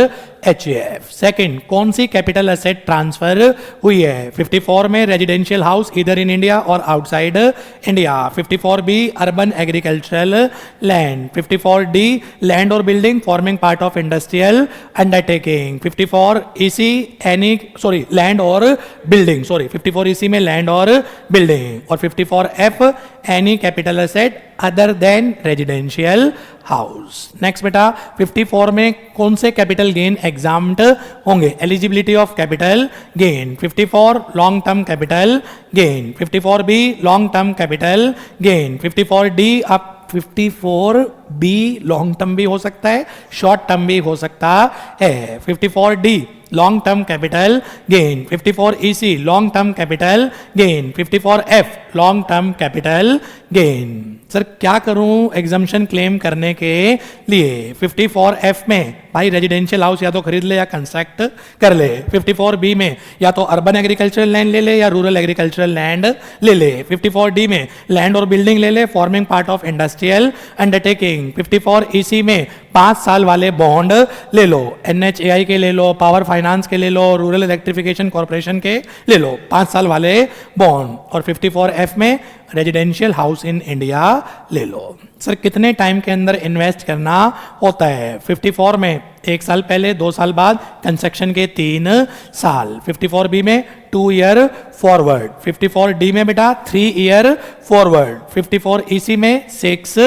एचईएफ। सेकंड, कौन सी कैपिटल एसेट ट्रांसफर हुई है, 54 में रेजिडेंशियल हाउस इधर इन इंडिया और outside India. 54B urban agricultural land. 54D land और building forming part of industrial undertaking. 54EC any land और बिल्डिंग, 54EC में लैंड और बिल्डिंग। और 54F any capital asset other than residential house. Next बेटा, 54 में कौन से कैपिटल गेन एग्जाम्प्ट होंगे, eligibility of capital gain. 54 long term capital gain. 54B long term capital gain. 54D आप 54B लॉन्ग टर्म भी हो सकता है, शॉर्ट टर्म भी हो सकता है। 54D long term capital gain. 54EC long term capital gain. 54F long term capital gain. Sir क्या करूं एग्जम्पशन क्लेम करने के लिए, 54F में भाई रेजिडेंशियल हाउस या तो खरीद ले या कंस्ट्रक्ट कर ले। 54B में या तो अर्बन एग्रीकल्चरल लैंड ले ले या रूरल एग्रीकल्चरल लैंड ले ले। 54D में लैंड और बिल्डिंग ले ले forming part of industrial undertaking. 54EC में 5 साल वाले बॉन्ड ले लो, NHAI के ले लो, पावर फाइनेंस के ले लो, रूरल इलेक्ट्रिफिकेशन कॉर्पोरेशन के ले लो, 5 साल वाले बॉन्ड। और 54F में रेजिडेंशियल हाउस इन इंडिया ले लो। सर कितने टाइम के अंदर इन्वेस्ट करना होता है, 54 में 1 साल पहले, 2 साल बाद, कंस्ट्रक्शन के 3 साल। 54B में 2 ईयर फॉरवर्ड। 54D में बेटा 3 ईयर फॉरवर्ड। 54EC में 6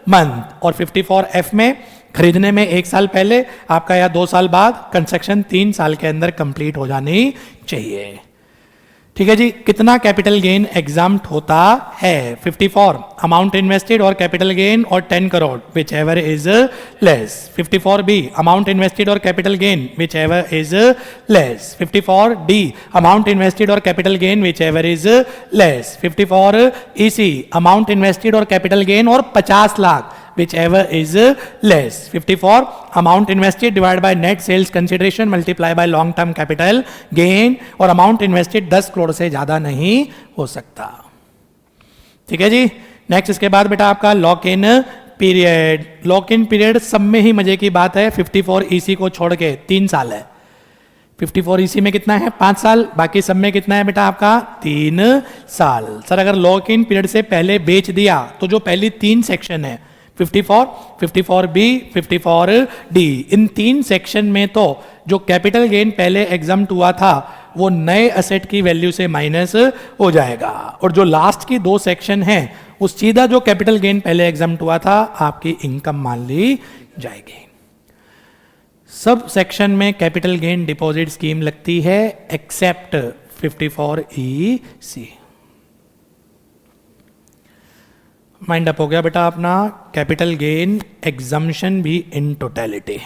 मंथ। और 54F में खरीदने में 1 साल पहले आपका या 2 साल बाद, कंस्ट्रक्शन 3 साल के अंदर कंप्लीट हो जानी चाहिए। ठीक है जी, कितना कैपिटल गेन एग्जाम्प्ट होता है, 54 अमाउंट इन्वेस्टेड और कैपिटल गेन और 10 crore whichever is less. 54B amount invested और capital gain whichever is less. 54D amount invested और capital gain whichever is less. 54EC amount invested और कैपिटल गेन और 50 lakh whichever is less. 54 amount invested divided by net sales consideration multiply by long term capital gain और amount invested 10 करोड़ से ज्यादा नहीं हो सकता। ठीक है जी, नेक्स्ट इसके बाद बेटा आपका lock in period. Lock in period सब में ही मजे की बात है, 54EC को छोड़ के 3 साल है। 54EC में कितना है, 5 साल, बाकी सब में कितना है बेटा आपका 3 साल। सर अगर लॉक इन पीरियड से पहले बेच दिया तो जो पहली 3 सेक्शन है, 54, 54B, 54D, इन 3 सेक्शन में तो जो कैपिटल गेन पहले एग्जाम्प्ट हुआ था वो नए असेट की वैल्यू से माइनस हो जाएगा, और जो लास्ट की 2 सेक्शन हैं वो सीधा जो कैपिटल गेन पहले एग्जाम्प्ट हुआ था आपकी इनकम मान ली जाएगी। सब सेक्शन में कैपिटल गेन डिपॉजिट स्कीम लगती है एक्सेप्ट 54EC। माइंड अप हो गया बेटा अपना। कैपिटल गेन एग्जम्पशन भी इन टोटलिटी।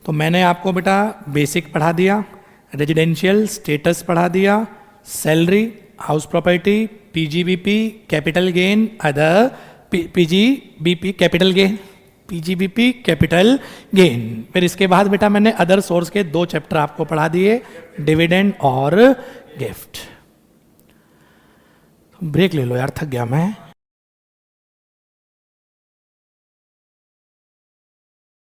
तो मैंने आपको बेटा बेसिक पढ़ा दिया, रेजिडेंशियल स्टेटस पढ़ा दिया, salary, house property, PGBP, capital gain, other PGBP capital gain, PGBP capital gain. फिर इसके बाद बेटा मैंने अदर सोर्स के 2 चैप्टर आपको पढ़ा दिए, डिविडेंड और गिफ्ट। ब्रेक ले लो यार, थक गया मैं।